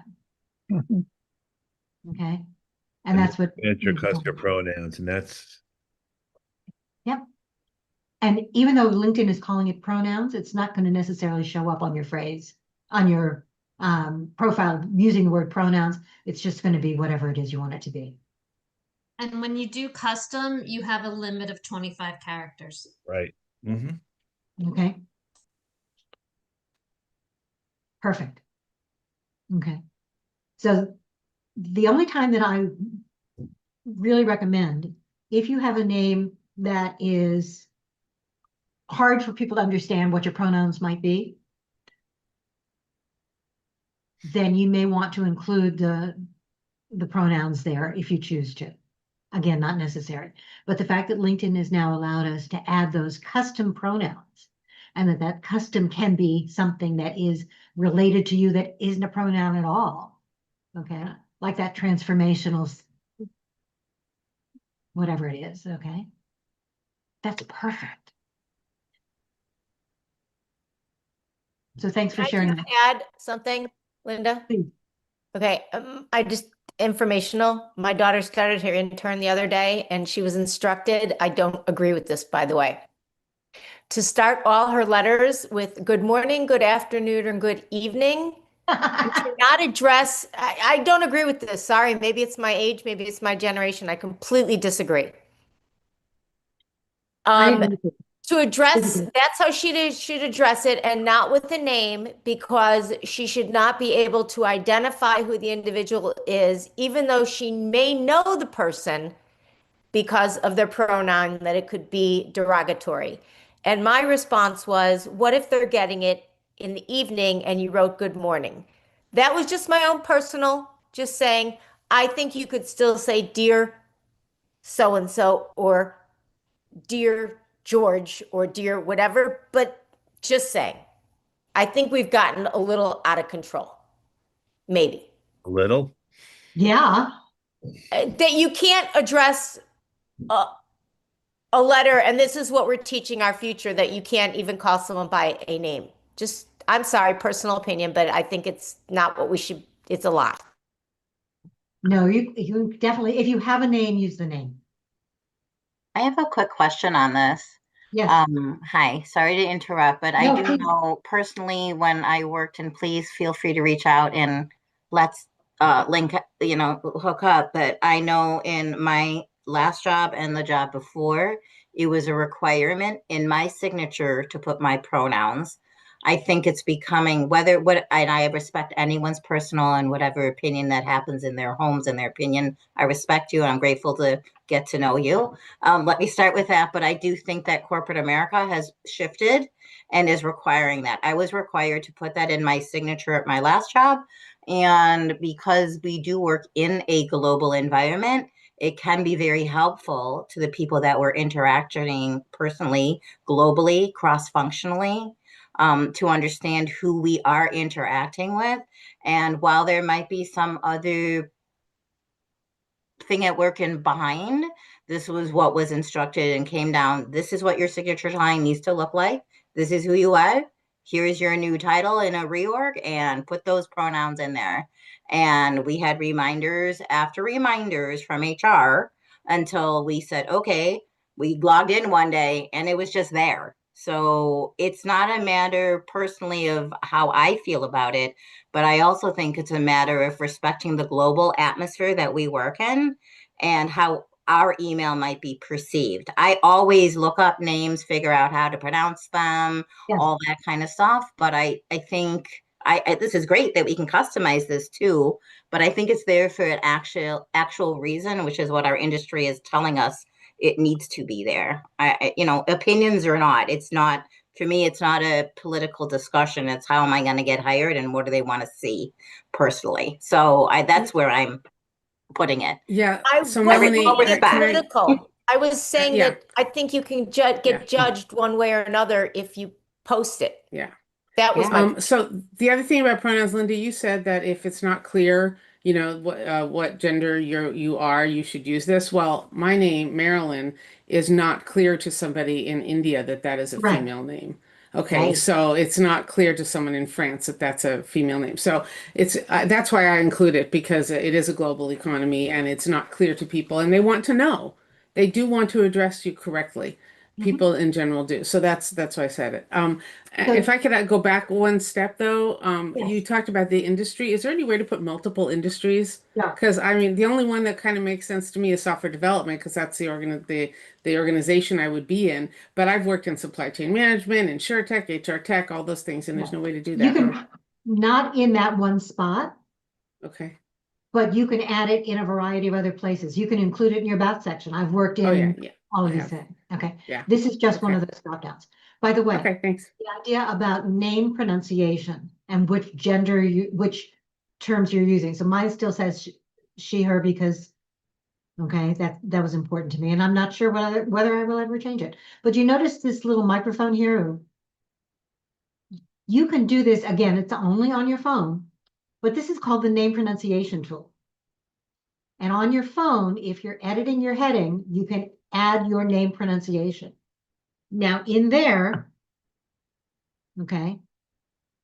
Mhm. Okay. And that's what. Enter custom pronouns, and that's. Yep. And even though LinkedIn is calling it pronouns, it's not going to necessarily show up on your phrase, on your profile using the word pronouns. It's just going to be whatever it is you want it to be. And when you do custom, you have a limit of 25 characters. Right. Mm-hmm. Okay. Perfect. Okay. So the only time that I really recommend, if you have a name that is hard for people to understand what your pronouns might be, then you may want to include the pronouns there if you choose to. Again, not necessary. But the fact that LinkedIn has now allowed us to add those custom pronouns, and that custom can be something that is related to you that isn't a pronoun at all. Okay. Like that transformational, whatever it is. Okay. That's perfect. So thanks for Can I sharing just that. add something, Linda? Please. Okay, I just informational. My daughter started her intern the other day and she was instructed, I don't agree with this, by the way, to start all her letters with good morning, good afternoon, or good evening. And to not address, I don't agree with this. Sorry, maybe it's my age, maybe it's my generation. I completely disagree. I agree with you. To address, Disagree. that's how she should address it, and not with a name, because she should not be able to identify who the individual is, even though she may know the person because of their pronoun, that it could be derogatory. And my response was, what if they're getting it in the evening and you wrote good morning? That was just my own personal, just saying, I think you could still say dear so-and-so or dear George or dear whatever, but just saying, I think we've gotten a little out of control. Maybe. A little. Yeah. That you can't address a letter, and this is what we're teaching our future, that you can't even call someone by a name. Just, I'm sorry, personal opinion, but I think it's not what we should, it's a lot. No, you definitely, if you have a name, use the name. I have a quick question on this. Yes. Hi, sorry to interrupt, but No, I do please. know personally when I worked, and please feel free to reach out and let's link, hook up. But I know in my last job and the job before, it was a requirement in my signature to put my pronouns. I think it's becoming and I respect anyone's personal and whatever opinion that happens in their homes and their opinion. I respect you and I'm grateful to get to know you. Let me start with that. But I do think that corporate America has shifted and is requiring that. I was required to put that in my signature at my last job. And because we do work in a global environment, it can be very helpful to the people that we're interacting personally, globally, cross-functionally, to understand who we are interacting with. And while there might be some other thing at work and behind, this was what was instructed and came down. This is what your signature line needs to look like. This is who you are. Here is your new title in a reorg, and put those pronouns in there. And we had reminders after reminders from HR until we said, okay, we logged in one day and it was just there. So it's not a matter personally of how I feel about it, but I also think it's a matter of respecting the global atmosphere that we work in and how our email might be perceived. I always look up names, figure out how to pronounce them, all that kind of stuff. But I think this is great that we can customize this too, but I think it's there for an actual reason, which is what our industry is telling us it needs to be there. Opinions or not, it's not, for me, it's not a political discussion. It's how am I going to get hired and what do they want to see personally? So that's where I'm putting it. Yeah. So Melanie, political. I was saying that I think you can get judged one way or another if you post it. Yeah. That was my so the other thing about pronouns, Linda, you said that if it's not clear, what gender you are, you should use this. Well, my name, Marilyn, is not clear to somebody in India that is a female name. Okay, Right. so it's not clear to someone in France that that's a female name. So it's that's why I include it, because it is a global economy and it's not clear to people, and they want to know. They do want to address you correctly. People in general do. So that's why I said it. If I could go back one step though, you talked about the industry. Is there any way to put multiple industries? Yeah. Because I mean, the only one that kind of makes sense to me is software development, because that's the organization I would be in. But I've worked in supply chain management, InsurTech, HR tech, all those things, and there's no way to do that. You can not in that one spot. Okay. But you can add it in a variety of other places. You can include it in your about section. I've worked in all of these things. Okay. Yeah. This is just one of those drop downs. By the way, okay, thanks. The idea about name pronunciation and which gender which terms you're using. So mine still says she, her, because that was important to me. And I'm not sure whether I will ever change it. But you notice this little microphone here? You can do this again, it's only on your phone. But this is called the name pronunciation tool. And on your phone, if you're editing your heading, you can add your name pronunciation. Now in there,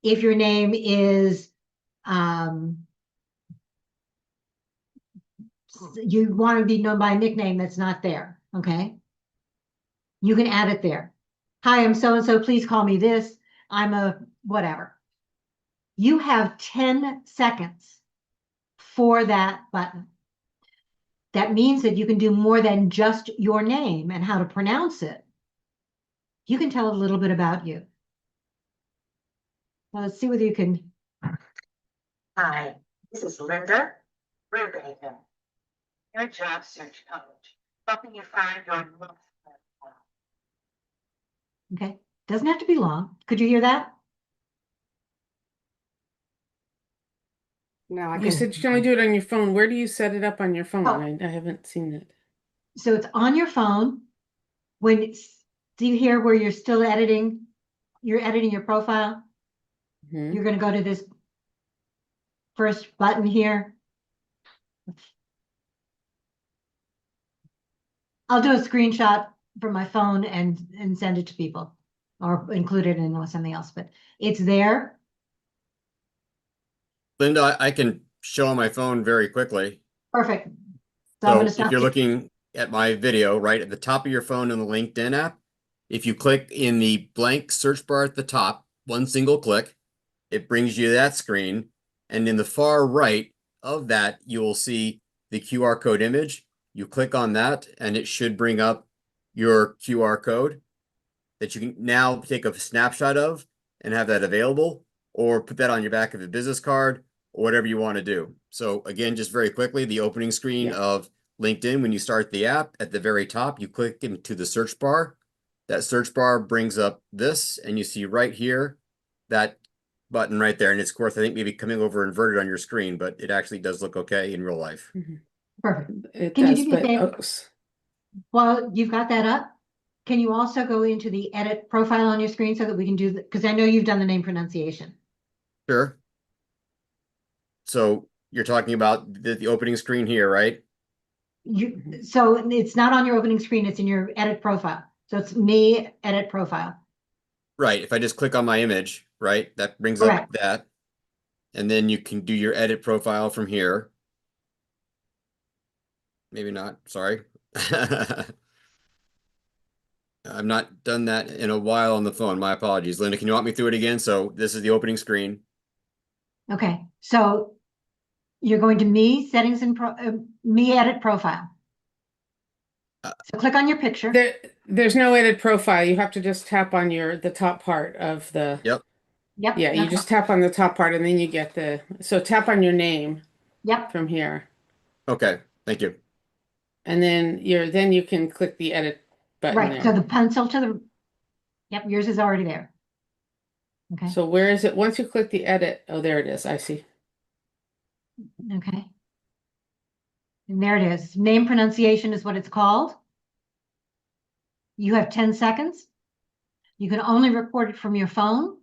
if your name is You want to be known by a nickname that's not there, okay? You can add it there. Hi, I'm so-and-so, please call me this. I'm a whatever. You have 10 seconds for that button. That means that you can do more than just your name and how to pronounce it. You can tell a little bit about you. Well, let's see whether you can. Hi, this is Linda Brubaker, your job search coach, helping you find your next. Okay, doesn't have to be long. Could you hear that? No, Okay. you said you can only do it on your phone. Where do you set it up on your phone? Oh. I haven't seen it. So it's on your phone. Do you hear where you're still editing? You're editing your profile. Mhm. You're going to go to this first button here. I'll do a screenshot from my phone and send it to people or include it in something else, but it's there. Linda, I can show on my phone very quickly. Perfect. So I'm going to So if stop. you're looking at my video, right at the top of your phone in the LinkedIn app, if you click in the blank search bar at the top, one single click, it brings you to that screen. And in the far right of that, you will see the QR code image. You click on that and it should bring up your QR code that you can now take a snapshot of and have that available, or put that on your back of a business card, or whatever you want to do. So again, just very quickly, the opening screen of LinkedIn, when you start the app, at the very top, you click into the search bar. That search bar brings up this, and you see right here, that button right there. And it's, of course, I think maybe coming over inverted on your screen, but it actually does look okay in real life. Perfect. It Can you does, do me a but favor? While you've got that up, can you also go into the edit profile on your screen so that we can do that? Because I know you've done the name pronunciation. Sure. So you're talking about the opening screen here, right? So it's not on your opening screen, it's in your edit profile. So it's me, edit profile. Right. If I just click on my image, right, that brings up Correct. that. And then you can do your edit profile from here. Maybe not, sorry. I've not done that in a while on the phone. My apologies. Linda, can you walk me through it again? So this is the opening screen. Okay, so you're going to me, settings and me, edit profile. So click on your picture. There's no edit profile. You have to just tap on the top part of the. Yep. Yep. Yeah, you just tap on the top part and then you get so tap on your name. Yep. From here. Okay, thank you. And then you can click the edit button Right, there. so the pencil to the, yep, yours is already there. Okay. So where is it? Once you click the edit, oh, there it is. I see. Okay. And there it is. Name pronunciation is what it's called. You have 10 seconds. You can only record it from your phone,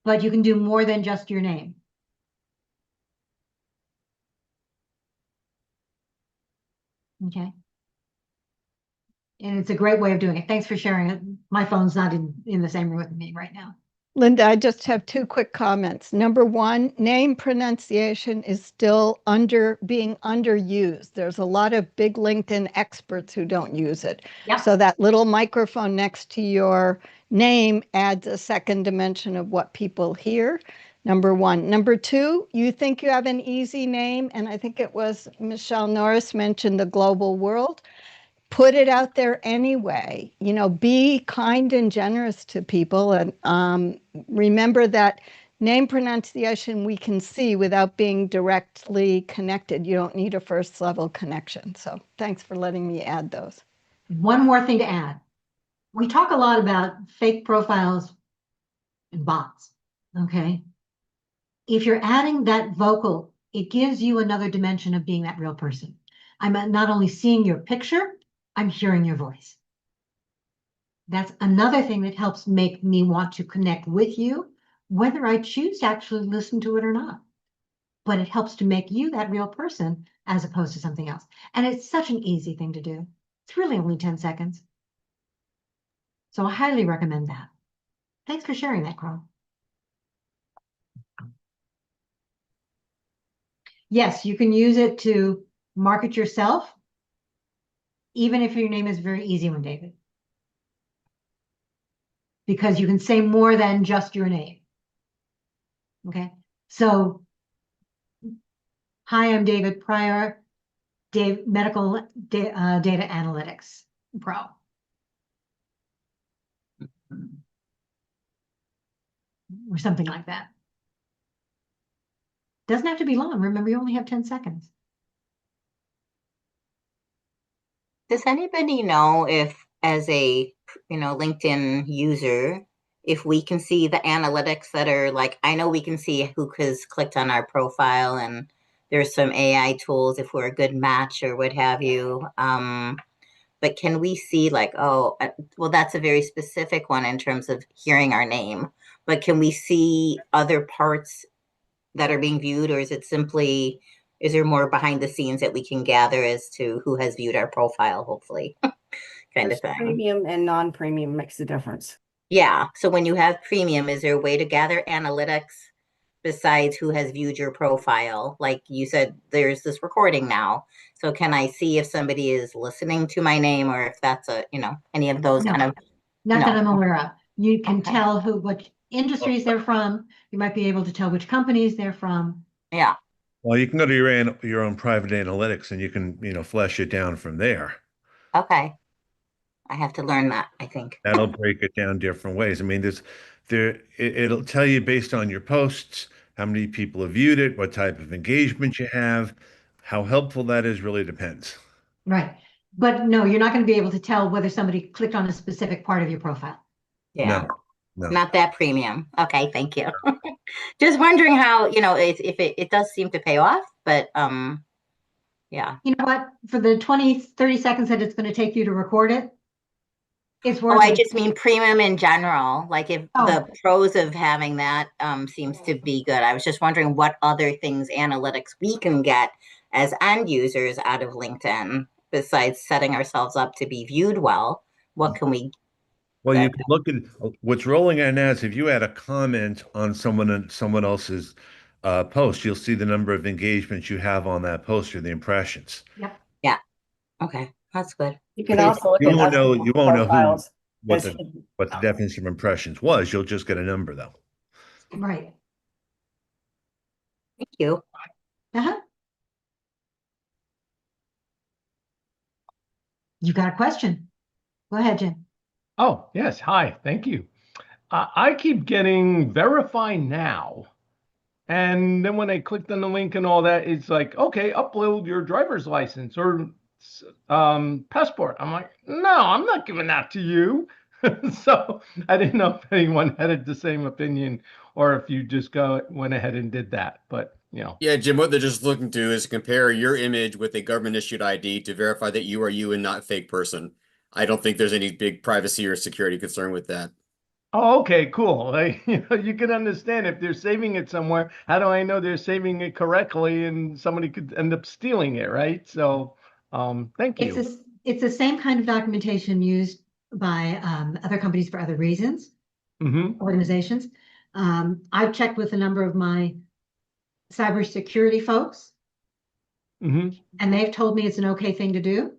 but you can do more than just your name. Okay. And it's a great way of doing it. Thanks for sharing it. My phone's not in the same room with me right now. Linda, I just have two quick comments. Number one, name pronunciation is still being underused. There's a lot of big LinkedIn experts who don't use it. Yep. So that little microphone next to your name adds a second dimension of what people hear. Number one. Number two, you think you have an easy name, and I think it was Michelle Norris mentioned the global world. Put it out there anyway. Be kind and generous to people, and remember that name pronunciation we can see without being directly connected. You don't need a first level connection. So thanks for letting me add those. One more thing to add. We talk a lot about fake profiles and bots, okay? If you're adding that vocal, it gives you another dimension of being that real person. I'm not only seeing your picture, I'm hearing your voice. That's another thing that helps make me want to connect with you, whether I choose to actually listen to it or not. But it helps to make you that real person as opposed to something else. And it's such an easy thing to do. It's really only 10 seconds. So I highly recommend that. Thanks for sharing that, Carl. Yes, you can use it to market yourself, even if your name is a very easy one, David. Because you can say more than just your name. Okay, so hi, I'm David Pryor, Medical Data Analytics Pro. Or something like that. Doesn't have to be long. Remember, you only have 10 seconds. Does anybody know if, as a LinkedIn user, if we can see the analytics that are like, I know we can see who has clicked on our profile, and there's some AI tools if we're a good match or what have you. But can we see like, oh, well, that's a very specific one in terms of hearing our name, but can we see other parts that are being viewed, or is it simply, is there more behind the scenes that we can gather as to who has viewed our profile, hopefully, kind of thing? Premium and non-premium makes a difference. Yeah. So when you have premium, is there a way to gather analytics besides who has viewed your profile? Like you said, there's this recording now. So can I see if somebody is listening to my name, or if that's any of those No, kind of? not that No. I'm aware of. You can tell what industries they're from. You might be able to tell which companies they're from. Yeah. Well, you can go to your own private analytics and you can, flesh it down from there. Okay. I have to learn that, I think. That'll break it down different ways. I mean, it'll tell you based on your posts, how many people have viewed it, what type of engagement you have, how helpful that is really depends. Right. But no, you're not going to be able to tell whether somebody clicked on a specific part of your profile. Yeah. No. Not that premium. Okay, thank you. Just wondering how, if it does seem to pay off, but yeah. You know what? For the 20-30 seconds that it's going to take you to record it, it's worth Oh, I it. just mean premium in general. Like if the pros of having that seems to be good. I was just wondering what other things, analytics we can get as end users out of LinkedIn besides setting ourselves up to be viewed well. What can we? Well, you can look at what's rolling out now is if you add a comment on someone else's post, you'll see the number of engagements you have on that post or the impressions. Yep. Yeah. Okay, that's good. You can also look at you won't know profiles. what the definition of impressions was. You'll just get a number though. Right. Thank you. You got a question? Go ahead, Jim. Oh, yes. Hi. Thank you. I keep getting verify now. And then when I clicked on the link and all that, it's like, okay, upload your driver's license or passport. I'm like, no, I'm not giving that to you. So I didn't know if anyone had the same opinion or if you just went ahead and did that. But, Yeah, Jim, what they're just looking to is compare your image with a government issued ID to verify that you are you and not a fake person. I don't think there's any big privacy or security concern with that. Oh, okay, cool. You can understand if they're saving it somewhere. How do I know they're saving it correctly and somebody could end up stealing it, right? So, thank you. It's the same kind of documentation used by other companies for other reasons, organizations. I've checked with a number of my cybersecurity folks, and they've told me it's an okay thing to do.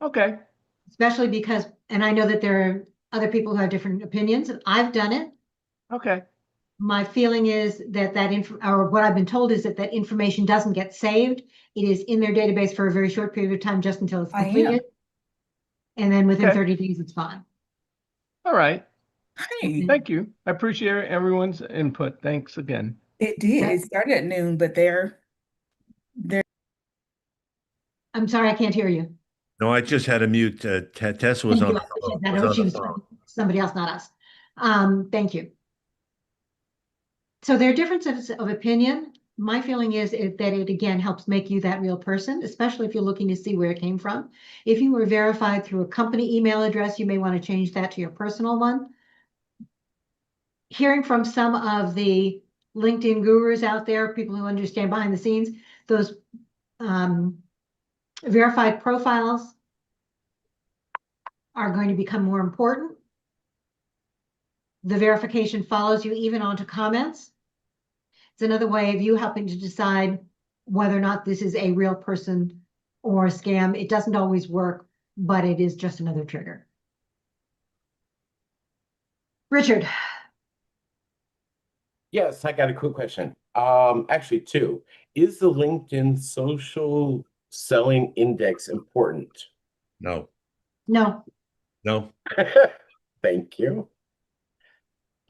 Okay. Especially because, and I know that there are other people who have different opinions. I've done it. Okay. My feeling is that or what I've been told is that information doesn't get saved. It is in their database for a very short period of time, just until it's completed. And then within 30 days, it's gone. All right. Thank you. I appreciate everyone's input. Thanks again. It did. It started at noon, but they're. I'm sorry, I can't hear you. No, I just had a mute. Tessa was on the phone. I know she was somebody else, not us. Thank you. So there are differences of opinion. My feeling is that it again helps make you that real person, especially if you're looking to see where it came from. If you were verified through a company email address, you may want to change that to your personal one. Hearing from some of the LinkedIn gurus out there, people who understand behind the scenes, those verified profiles are going to become more important. The verification follows you even onto comments. It's another way of you helping to decide whether or not this is a real person or a scam. It doesn't always work, but it is just another trigger. Richard. Yes, I got a quick question. Actually two. Is the LinkedIn social selling index important? No. No. No. Thank you.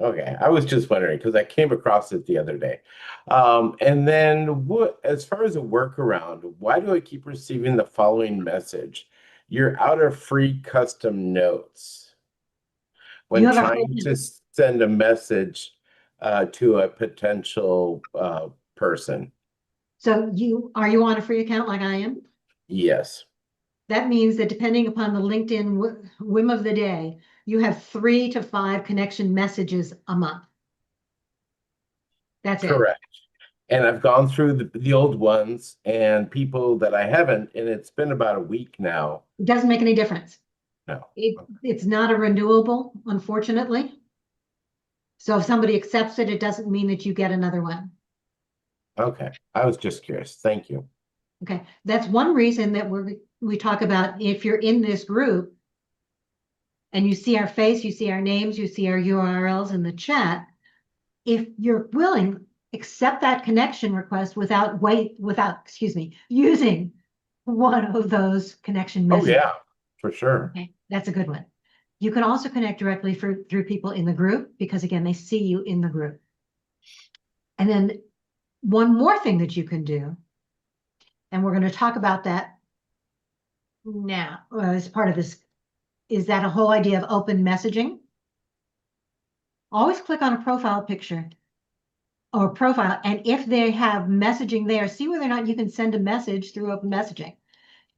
Okay, I was just wondering because I came across it the other day. And then what, as far as a workaround, why do I keep receiving the following message? You're out of free custom notes when trying to send a message to a potential person. So are you on a free account like I am? Yes. That means that depending upon the LinkedIn whim of the day, you have 3 to 5 connection messages a month. That's Correct. And I've gone through the old ones and people that I haven't, and it's been about a week now. It doesn't make any difference. No. It's not a renewable, unfortunately. So if somebody accepts it, it doesn't mean that you get another one. Okay. I was just curious. Thank you. Okay. That's one reason that we talk about if you're in this group and you see our face, you see our names, you see our URLs in the chat. If you're willing, accept that connection request without using one of those connection Oh messages. yeah, for sure. Okay, that's a good one. You can also connect directly through people in the group because again, they see you in the group. And then one more thing that you can do, and we're going to talk about that now as part of this, is that a whole idea of open messaging. Always click on a profile picture or profile, and if they have messaging there, see whether or not you can send a message through open messaging.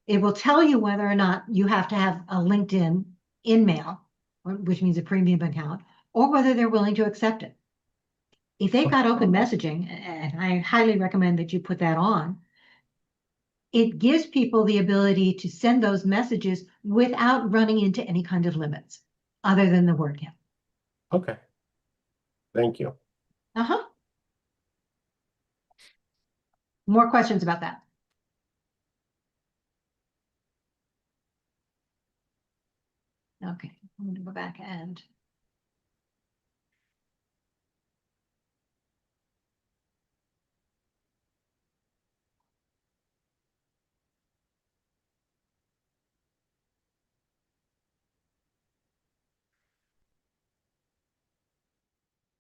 It will tell you whether or not you have to have a LinkedIn InMail, which means a premium account, or whether they're willing to accept it. If they've got open messaging, and I highly recommend that you put that on, it gives people the ability to send those messages without running into any kind of limits other than the word count. Okay. Thank you. Uh-huh. More questions about that? Okay, I'm going to go back and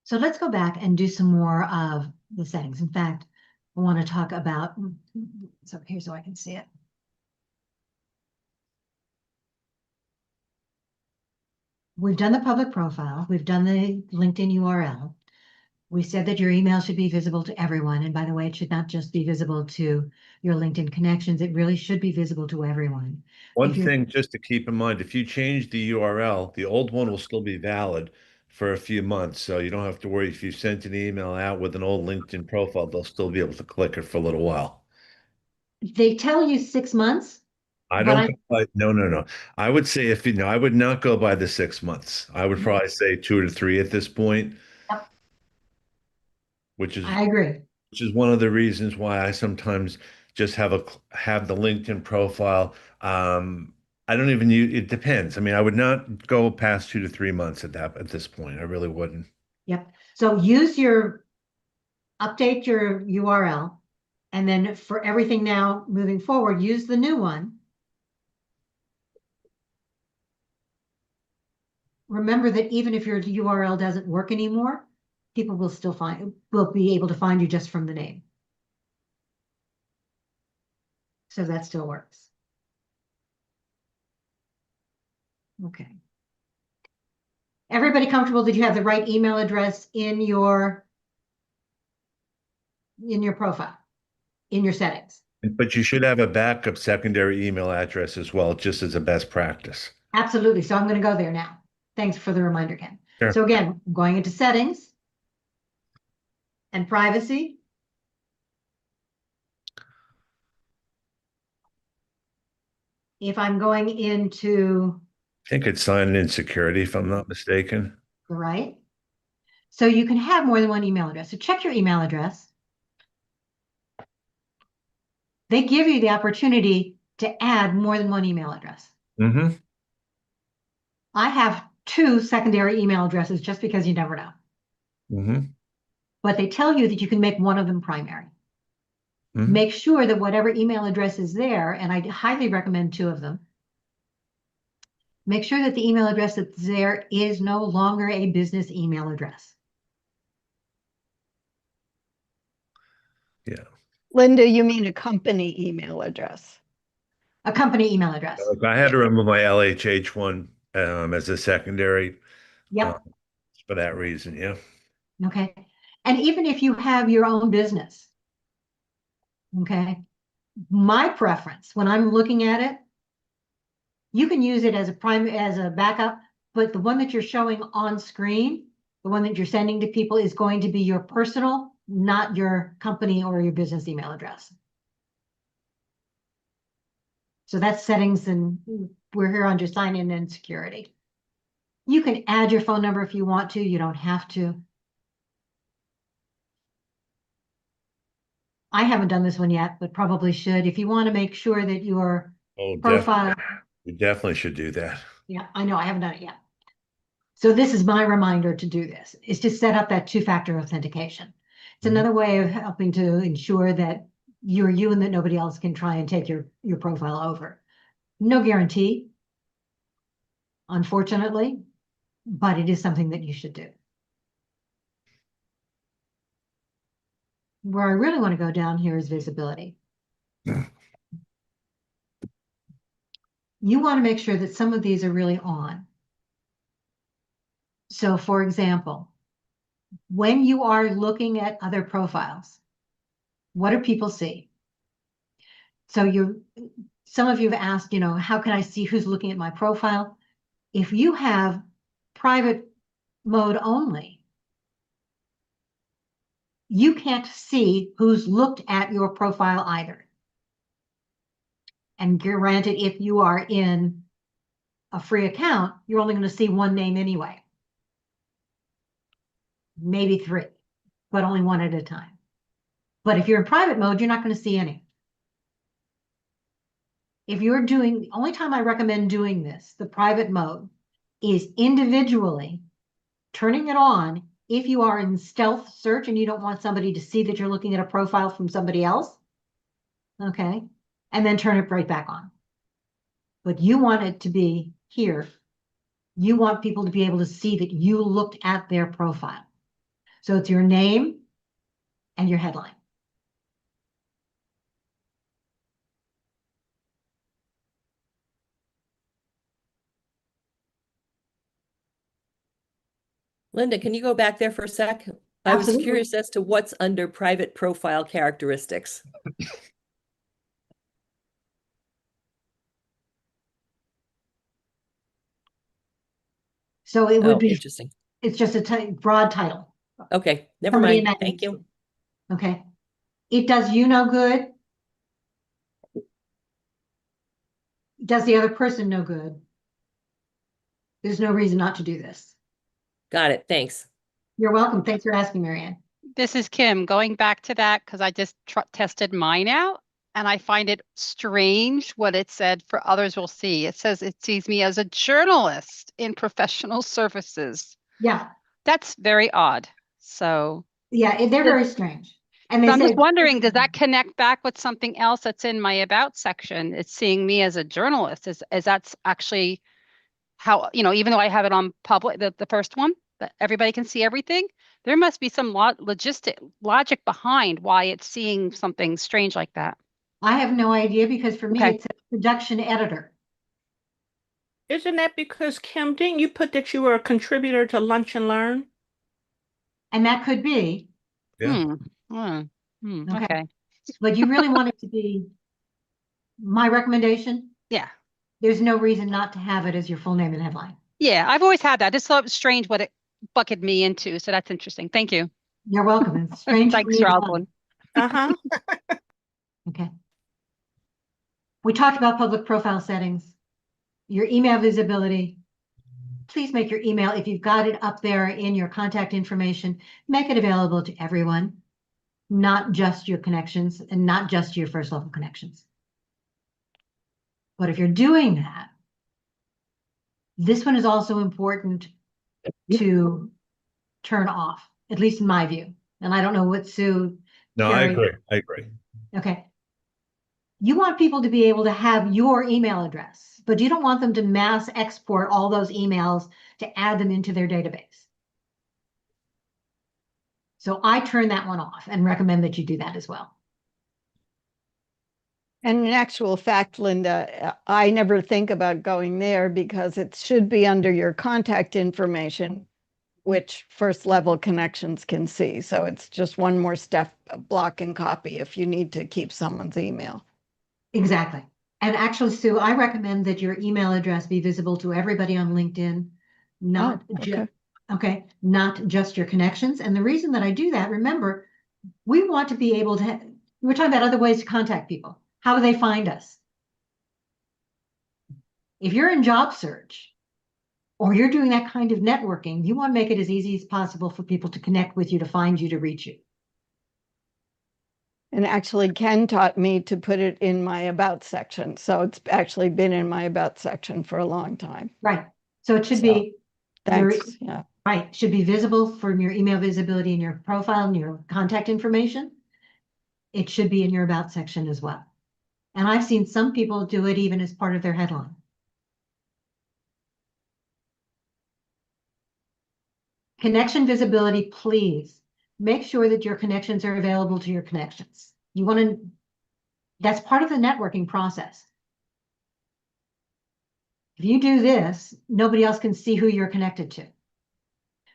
so let's go back and do some more of the settings. In fact, I want to talk about, so here's so I can see it. We've done the public profile. We've done the LinkedIn URL. We said that your email should be visible to everyone. And by the way, it should not just be visible to your LinkedIn connections. It really should be visible to everyone. One thing just to keep in mind, if you change the URL, the old one will still be valid for a few months. So you don't have to worry if you sent an email out with an old LinkedIn profile, they'll still be able to click it for a little while. They tell you 6 months. I don't no. I would say I would not go by the 6 months. I would probably say 2 to 3 at this point. Yep. Which is I agree. Which is one of the reasons why I sometimes just have the LinkedIn profile. I don't even use it. Depends. I mean, I would not go past 2 to 3 months at this point. I really wouldn't. Yep. So update your URL, and then for everything now moving forward, use the new one. Remember that even if your URL doesn't work anymore, people will be able to find you just from the name. So that still works. Okay. Everybody comfortable that you have the right email address in your profile, in your settings? But you should have a backup secondary email address as well, just as a best practice. Absolutely. So I'm going to go there now. Thanks for the reminder, Ken. Sure. So again, I'm going into settings and privacy. If I'm going into I think it's sign-in security, if I'm not mistaken. right, so you can have more than one email address. So check your email address. they give you the opportunity to add more than one email address. Mm-hmm. I have 2 secondary email addresses just because you never know. Mm-hmm. But they tell you that you can make one of them primary. Mhm. Make sure that whatever email address is there, and I highly recommend 2 of them, make sure that the email address that's there is no longer a business email address. Yeah. Linda, you mean a company email address? A company email address. I had to remove my LHH one as a secondary Yep. for that reason. Yeah. Okay. And even if you have your own business, okay, my preference when I'm looking at it, you can use it as a backup, but the one that you're showing on screen, the one that you're sending to people is going to be your personal, not your company or your business email address. So that's settings, and we're here under sign in and security. You can add your phone number if you want to, you don't have to. I haven't done this one yet, but probably should. If you want to make sure that your profile, You definitely should do that. yeah, I know, I haven't done it yet. So this is my reminder to do this, is to set up that 2-factor authentication. It's another way of helping to ensure that you're you and that nobody else can try and take your profile over. No guarantee, unfortunately, but it is something that you should do. Where I really want to go down here is visibility. You want to make sure that some of these are really on. So for example, when you are looking at other profiles, what do people see? So some of you have asked, how can I see who's looking at my profile? If you have private mode only, you can't see who's looked at your profile either. And granted, if you are in a free account, you're only going to see one name anyway. Maybe 3, but only one at a time. But if you're in private mode, you're not going to see any. If you're doing, the only time I recommend doing this, the private mode, is individually turning it on if you are in stealth search and you don't want somebody to see that you're looking at a profile from somebody else. Okay. And then turn it right back on. But you want it to be here. You want people to be able to see that you looked at their profile. So it's your name and your headline. Linda, can you go back there for a sec? I was Absolutely. curious as to what's under private profile characteristics. So it would Oh, be, interesting. it's just a broad title. Okay, never Somebody in mind. that Thank you. industry. Okay. It does you no good. Does the other person no good? There's no reason not to do this. Got it. Thanks. You're welcome. Thanks for asking, Marianne. This is Kim. Going back to that, because I just tested mine out and I find it strange what it said for others will see. It says it sees me as a journalist in professional services. Yeah. That's very odd. So yeah, they're very strange. And they I'm say, just wondering, does that connect back with something else that's in my about section? It's seeing me as a journalist. Is that's actually how, even though I have it on public, the first one, that everybody can see everything, there must be some logic behind why it's seeing something strange like that. I have no idea, because for me, Okay. it's a production editor. Isn't that because, Kim, didn't you put that you were a contributor to Lunch and Learn? And that could be. Yeah. Okay. But you really want it to be my recommendation. Yeah. There's no reason not to have it as your full name and headline. Yeah, I've always had that. I just thought it was strange what it bucketed me into. So that's interesting. Thank you. You're welcome. It's strange. for Thanks, me as well. Rosalind. Uh-huh. Okay. We talked about public profile settings, your email visibility. Please make your email, if you've got it up there in your contact information, make it available to everyone. not just your connections and not just your first level connections. But if you're doing that, this one is also important to turn off, at least in my view. And I don't know what Sue. No, I Carrie- agree. I agree. Okay. You want people to be able to have your email address, but you don't want them to mass export all those emails to add them into their database. So I turn that one off and recommend that you do that as well. And in actual fact, Linda, I never think about going there because it should be under your contact information, which first level connections can see. So it's just one more step, block and copy if you need to keep someone's email. Exactly. And actually, Sue, I recommend that your email address be visible to everybody on LinkedIn, not not just your connections. And the reason that I do that, remember, we want to be able to, we're talking about other ways to contact people. How do they find us? If you're in job search or you're doing that kind of networking, you want to make it as easy as possible for people to connect with you, to find you, to reach you. And actually, Ken taught me to put it in my about section. So it's actually been in my about section for a long time. Right. So it should be. Thanks. Yeah. Right. Should be visible from your email visibility in your profile and your contact information. It should be in your about section as well. And I've seen some people do it even as part of their headline. Connection visibility, please make sure that your connections are available to your connections. You want to, that's part of the networking process. If you do this, nobody else can see who you're connected to.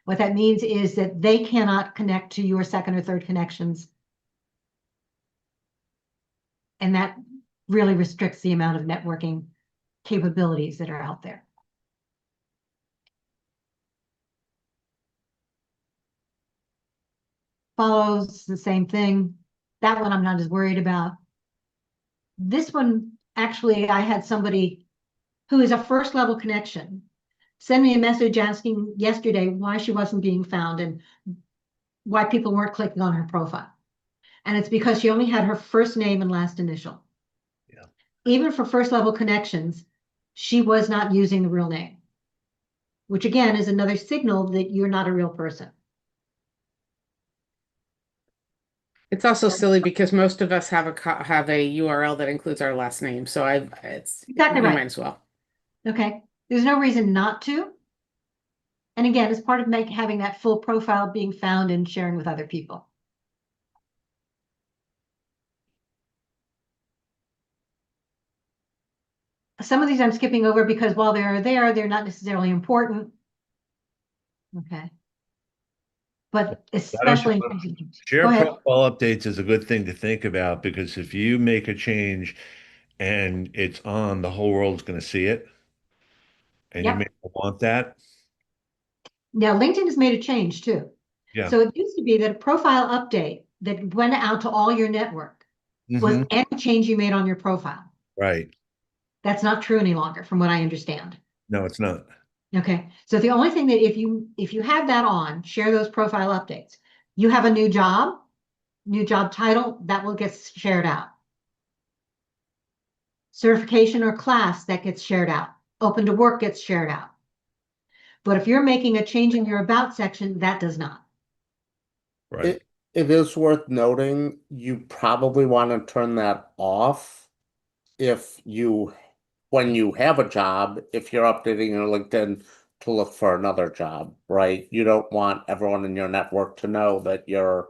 What that means is that they cannot connect to your second or third connections. And that really restricts the amount of networking capabilities that are out there. Follows the same thing. That one I'm not as worried about. This one, actually, I had somebody who is a first level connection send me a message asking yesterday why she wasn't being found and why people weren't clicking on her profile. And it's because she only had her first name and last initial. Yeah. Even for first level connections, she was not using the real name, which again is another signal that you're not a real person. It's also silly because most of us have a URL that includes our last name. So it's exactly right. Might as well. Okay. There's no reason not to. And again, it's part of having that full profile being found and sharing with other people. Some of these I'm skipping over because while they're there, they're not necessarily important. Okay. But especially share profile updates is a good thing to think about, because if you make a change and it's on, the whole world's going to see it. And you may want that. Now, LinkedIn has made a change too. Yeah. So it used to be that a profile update that went out to all your network was any change you made on your profile. Right. That's not true any longer, from what I understand. No, it's not. Okay. So the only thing that if you have that on, share those profile updates. You have a new job title, that will get shared out. Certification or class, that gets shared out. Open to work gets shared out. But if you're making a change in your about section, that does not. Right. It is worth noting, you probably want to turn that off when you have a job, if you're updating your LinkedIn to look for another job, right? You don't want everyone in your network to know that you're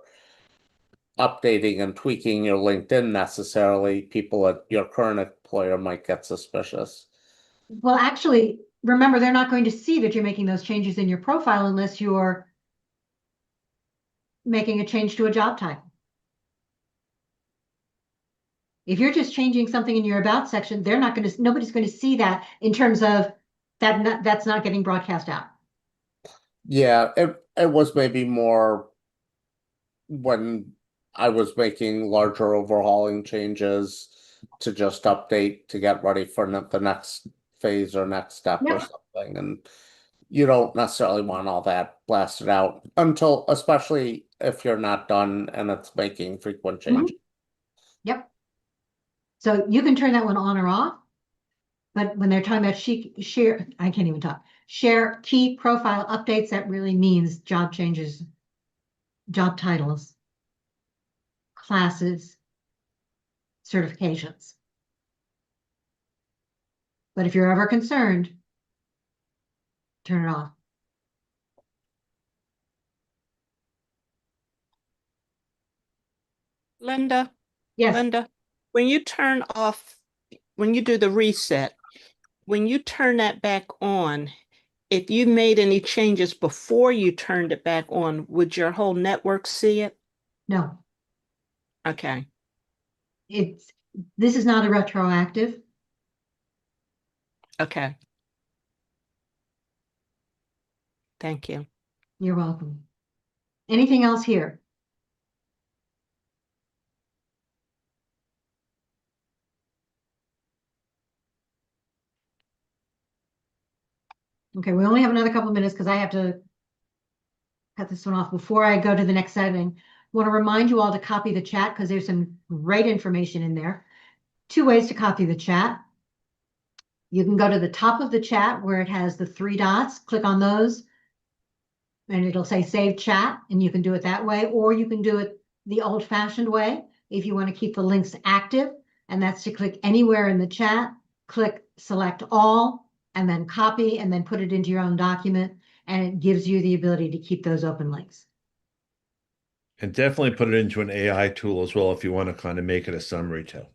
updating and tweaking your LinkedIn necessarily. People at your current employer might get suspicious. Well, actually, remember, they're not going to see that you're making those changes in your profile unless you're making a change to a job title. If you're just changing something in your about section, nobody's going to see that in terms of that's not getting broadcast out. Yeah, it was maybe more when I was making larger overhauling changes to just update to get ready for the next phase or next step or something. And you don't necessarily want all that blasted out until, especially if you're not done and it's making frequent changes. Yep. So you can turn that one on or off. But when they're talking about share, I can't even talk. Share key profile updates, that really means job changes, job titles, classes, certifications. But if you're ever concerned, turn it off. Linda, Yes. Linda, when you turn off, when you do the reset, when you turn that back on, if you made any changes before you turned it back on, would your whole network see it? No, Okay. this is not a retroactive. Okay. Thank you. You're welcome. Anything else here? Okay, we only have another couple of minutes because I have to cut this one off before I go to the next setting. Want to remind you all to copy the chat because there's some great information in there. 2 ways to copy the chat. You can go to the top of the chat where it has the 3 dots, click on those, and it'll say save chat, and you can do it that way, or you can do it the old-fashioned way if you want to keep the links active, and that's to click anywhere in the chat, click select all, and then copy, and then put it into your own document, and it gives you the ability to keep those open links. And definitely put it into an AI tool as well if you want to kind of make it a summary too.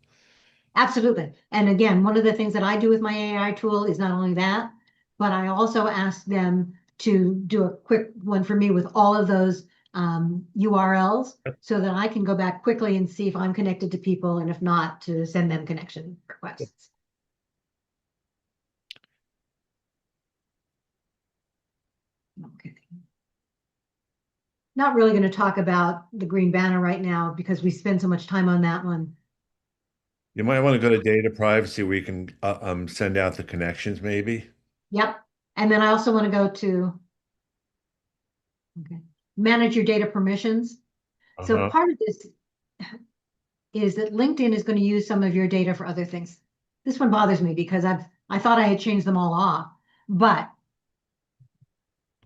Absolutely. And again, one of the things that I do with my AI tool is not only that, but I also ask them to do a quick one for me with all of those URLs so that I can go back quickly and see if I'm connected to people, and if not, to send them connection requests. Okay. Not really going to talk about the green banner right now because we spend so much time on that one. You might want to go to data privacy where you can send out the connections maybe. Yep. And then I also want to go to manage your data permissions. So part of this is that LinkedIn is going to use some of your data for other things. This one bothers me because I thought I had changed them all off, but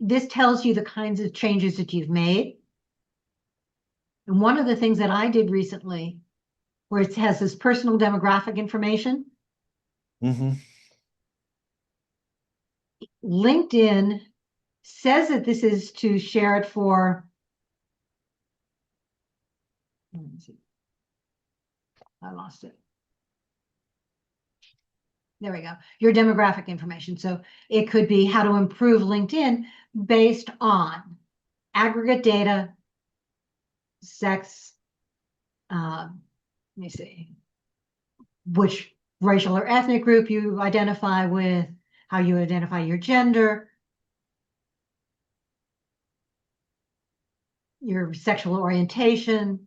this tells you the kinds of changes that you've made. And one of the things that I did recently, where it has this personal demographic information, LinkedIn says that this is to share it for, let me see. I lost it. There we go. Your demographic information. So it could be how to improve LinkedIn based on aggregate data, sex, let me see, which racial or ethnic group you identify with, how you identify your gender, your sexual orientation,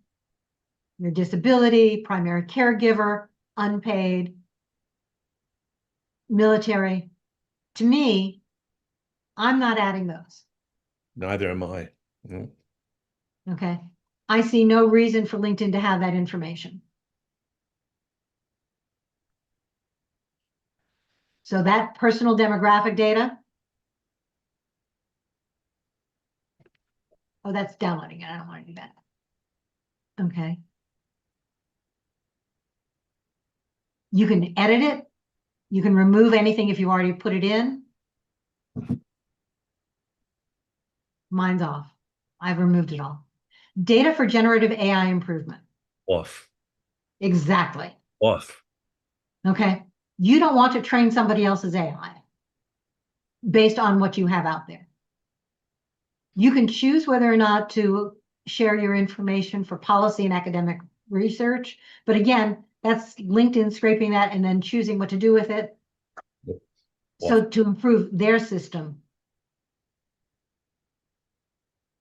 your disability, primary caregiver, unpaid, military. To me, I'm not adding those. Neither am I. No. Okay. I see no reason for LinkedIn to have that information. So that personal demographic data. Oh, that's downloading it. I don't want to do that. Okay. You can edit it. You can remove anything if you already put it in. Mine's off. I've removed it all. Data for generative AI improvement. Off. Exactly. Off. Okay. You don't want to train somebody else's AI based on what you have out there. You can choose whether or not to share your information for policy and academic research. But again, that's LinkedIn scraping that and then choosing what to do with it. So to improve their system,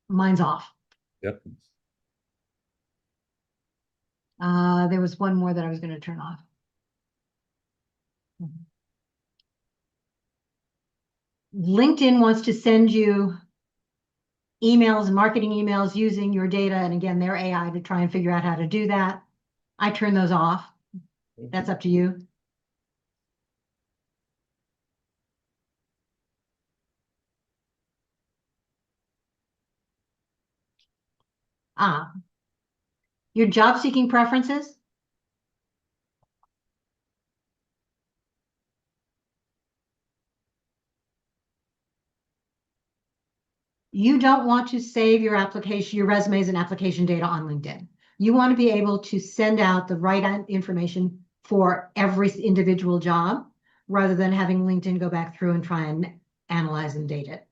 mine's off. Yep. There was one more that I was going to turn off. LinkedIn wants to send you emails, marketing emails using your data, and again, their AI to try and figure out how to do that. I turn those off. That's up to you. Your job seeking preferences. You don't want to save your application, your resumes and application data on LinkedIn. You want to be able to send out the right information for every individual job rather than having LinkedIn go back through and try and analyze and date it.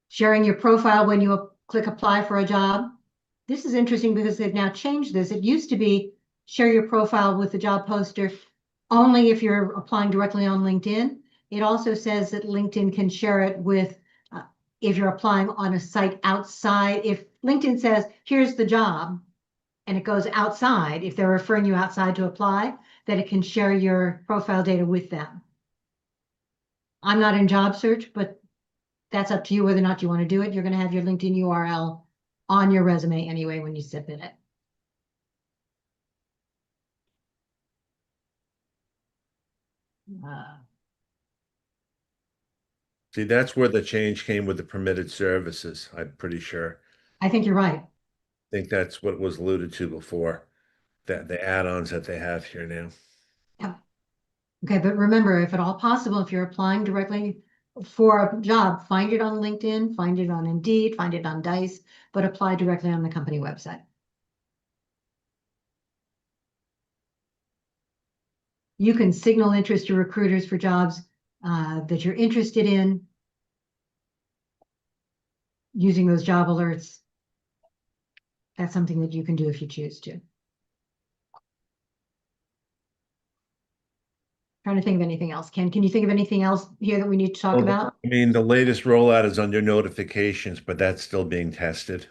Sharing your profile when you click apply for a job. This is interesting because they've now changed this. It used to be share your profile with the job poster only if you're applying directly on LinkedIn. It also says that LinkedIn can share it with if you're applying on a site outside. If LinkedIn says, here's the job, and it goes outside, if they're referring you outside to apply, that it can share your profile data with them. I'm not in job search, but that's up to you whether or not you want to do it. You're going to have your LinkedIn URL on your resume anyway when you submit it. See, that's where the change came with the permitted services, I'm pretty sure. I think you're right. I think that's what was alluded to before, that the add-ons that they have here now. Yeah. Okay, but remember, if at all possible, if you're applying directly for a job, find it on LinkedIn, find it on Indeed, find it on Dice, but apply directly on the company website. You can signal interest to recruiters for jobs that you're interested in using those job alerts. That's something that you can do if you choose to. Trying to think of anything else. Ken, can you think of anything else here that we need to talk about? I mean, the latest rollout is under notifications, but that's still being tested.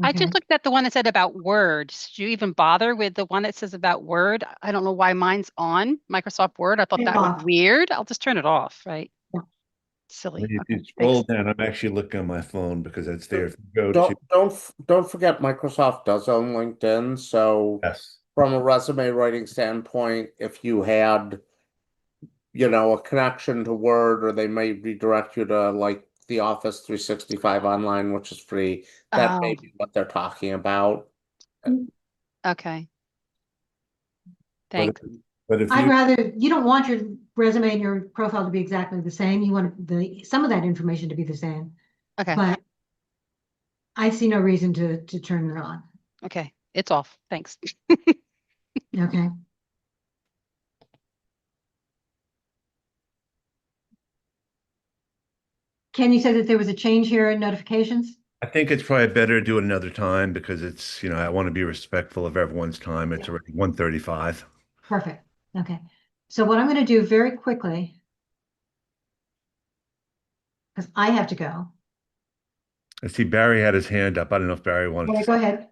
I just looked at the one that said about Word. Did you even bother with the one that says about Word? I don't know why mine's on Microsoft Word. I thought that was weird. I'll just turn it off, right? Yeah. Silly. If Okay, you scroll down, I'm actually looking on my phone because it's there. If you go Don't forget Microsoft does own LinkedIn, so yes. From a resume writing standpoint, if you had, a connection to Word, or they may redirect you to like the Office 365 online, which is free, that may be what they're talking about. Okay. Thanks. But if I'd rather, you don't want your resume and your profile to be exactly the same. You want some of that information to be the same. Okay. But I see no reason to turn it on. Okay. It's off. Thanks. Okay. Ken, you said that there was a change here in notifications? I think it's probably better to do it another time because it's, I want to be respectful of everyone's time. It's already 1:35. Perfect. Okay. So what I'm going to do very quickly, because I have to go. I see Barry had his hand up. I don't know if Barry wanted to. Go ahead.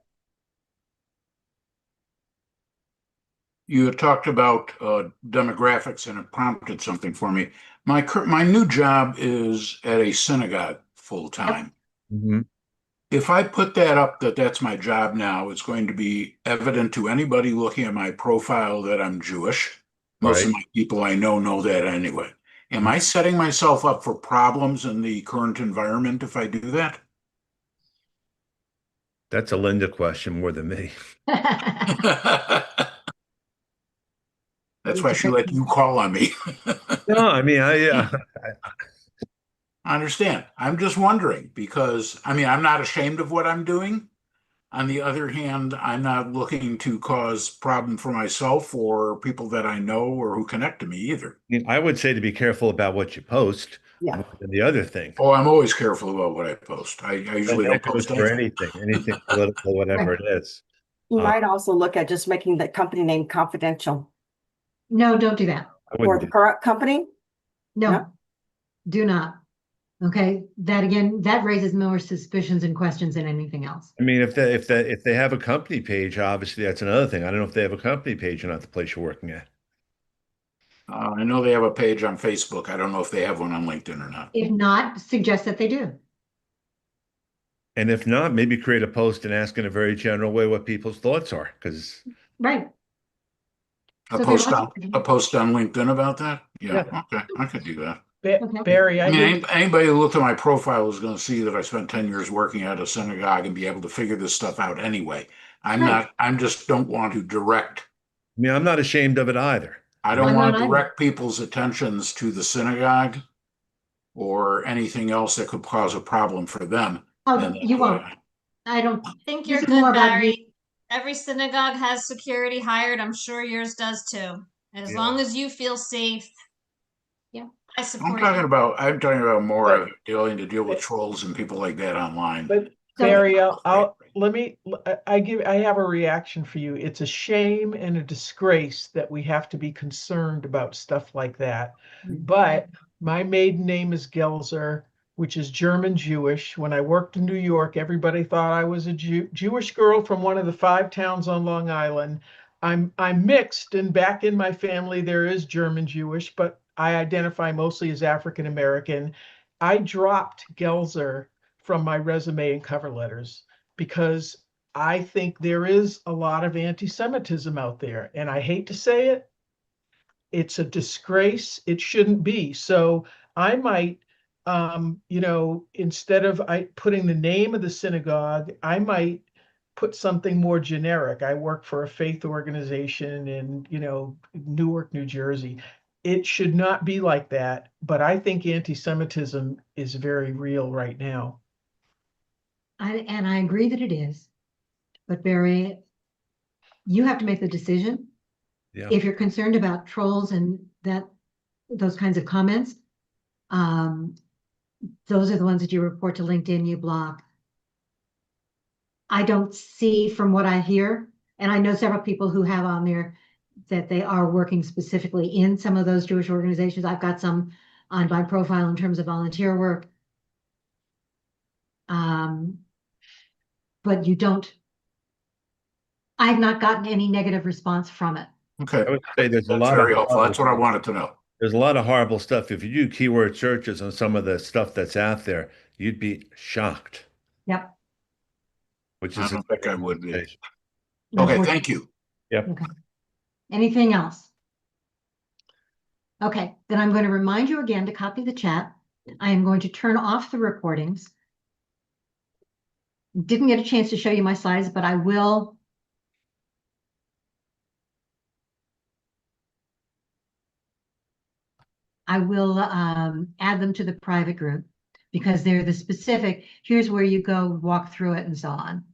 You had talked about demographics, and it prompted something for me. My new job is at a synagogue full time. Mm-hmm. If I put that up, that's my job now, it's going to be evident to anybody looking at my profile that I'm Jewish. Most of my people I know that anyway. Am I setting myself up for problems in the current environment if I do that? That's a Linda question more than me. That's why she let you call on me. No, I mean, I understand. I'm just wondering because, I'm not ashamed of what I'm doing. On the other hand, I'm not looking to cause problem for myself or people that I know or who connect to me either. I would say to be careful about what you post. Yeah. And the other thing. Oh, I'm always careful about what I post. I usually don't post for anything political, whatever it is. You might also look at just making the company name confidential. No, don't do that. For the current company? No, do not. Okay, that again, that raises more suspicions and questions than anything else. I mean, if they have a company page, obviously that's another thing. I don't know if they have a company page or not, the place you're working at. I know they have a page on Facebook. I don't know if they have one on LinkedIn or not. If not, suggest that they do. And if not, maybe create a post and ask in a very general way what people's thoughts are, because Right. A So post they're on, a post on LinkedIn about that? Yeah, okay, I could do that. Barry, I mean, anybody who looked at my profile is gonna see that I spent 10 years working at a synagogue and be able to figure this stuff out anyway. I'm just don't want to direct. I mean, I'm not ashamed of it either. I don't I'm want not to either. direct people's attentions to the synagogue or anything else that could cause a problem for them. Oh, And you won't. I don't I think this you're is good, more about you. Barry. Every synagogue has security hired. I'm sure yours does too. As long as you feel safe. Yeah. I I'm support talking you. about more of deal with trolls and people like that online. But Barry, I have a reaction for you. It's a shame and a disgrace that we have to be concerned about stuff like that. But my maiden name is Gelzer, which is German Jewish. When I worked in New York, everybody thought I was a Jewish girl from one of the 5 towns on Long Island. I'm mixed, and back in my family there is German Jewish, but I identify mostly as African American. I dropped Gelzer from my resume and cover letters because I think there is a lot of anti-Semitism out there, and I hate to say it, it's a disgrace. It shouldn't be. So I might, instead of putting the name of the synagogue, I might put something more generic. I work for a faith organization in, Newark, New Jersey. It should not be like that, but I think anti-Semitism is very real right now. And I agree that it is. But Barry, you have to make the decision. Yeah. If you're concerned about trolls and those kinds of comments, those are the ones that you report to LinkedIn, you block. I don't see from what I hear, and I know several people who have on there that they are working specifically in some of those Jewish organizations. I've got some on my profile in terms of volunteer work. But I've not gotten any negative response from it. Okay. I would say there's a That's lot very of helpful. That's what I wanted to know. There's a lot of horrible stuff. If you do keyword searches on some of the stuff that's out there, you'd be shocked. Yep. Which I is don't think I would be. Okay, thank you. Yep. Okay. Anything else? Okay, then I'm going to remind you again to copy the chat. I am going to turn off the recordings. Didn't get a chance to show you my slides, but I will. Add them to the private group because they're the specific, here's where you go walk through it and so on.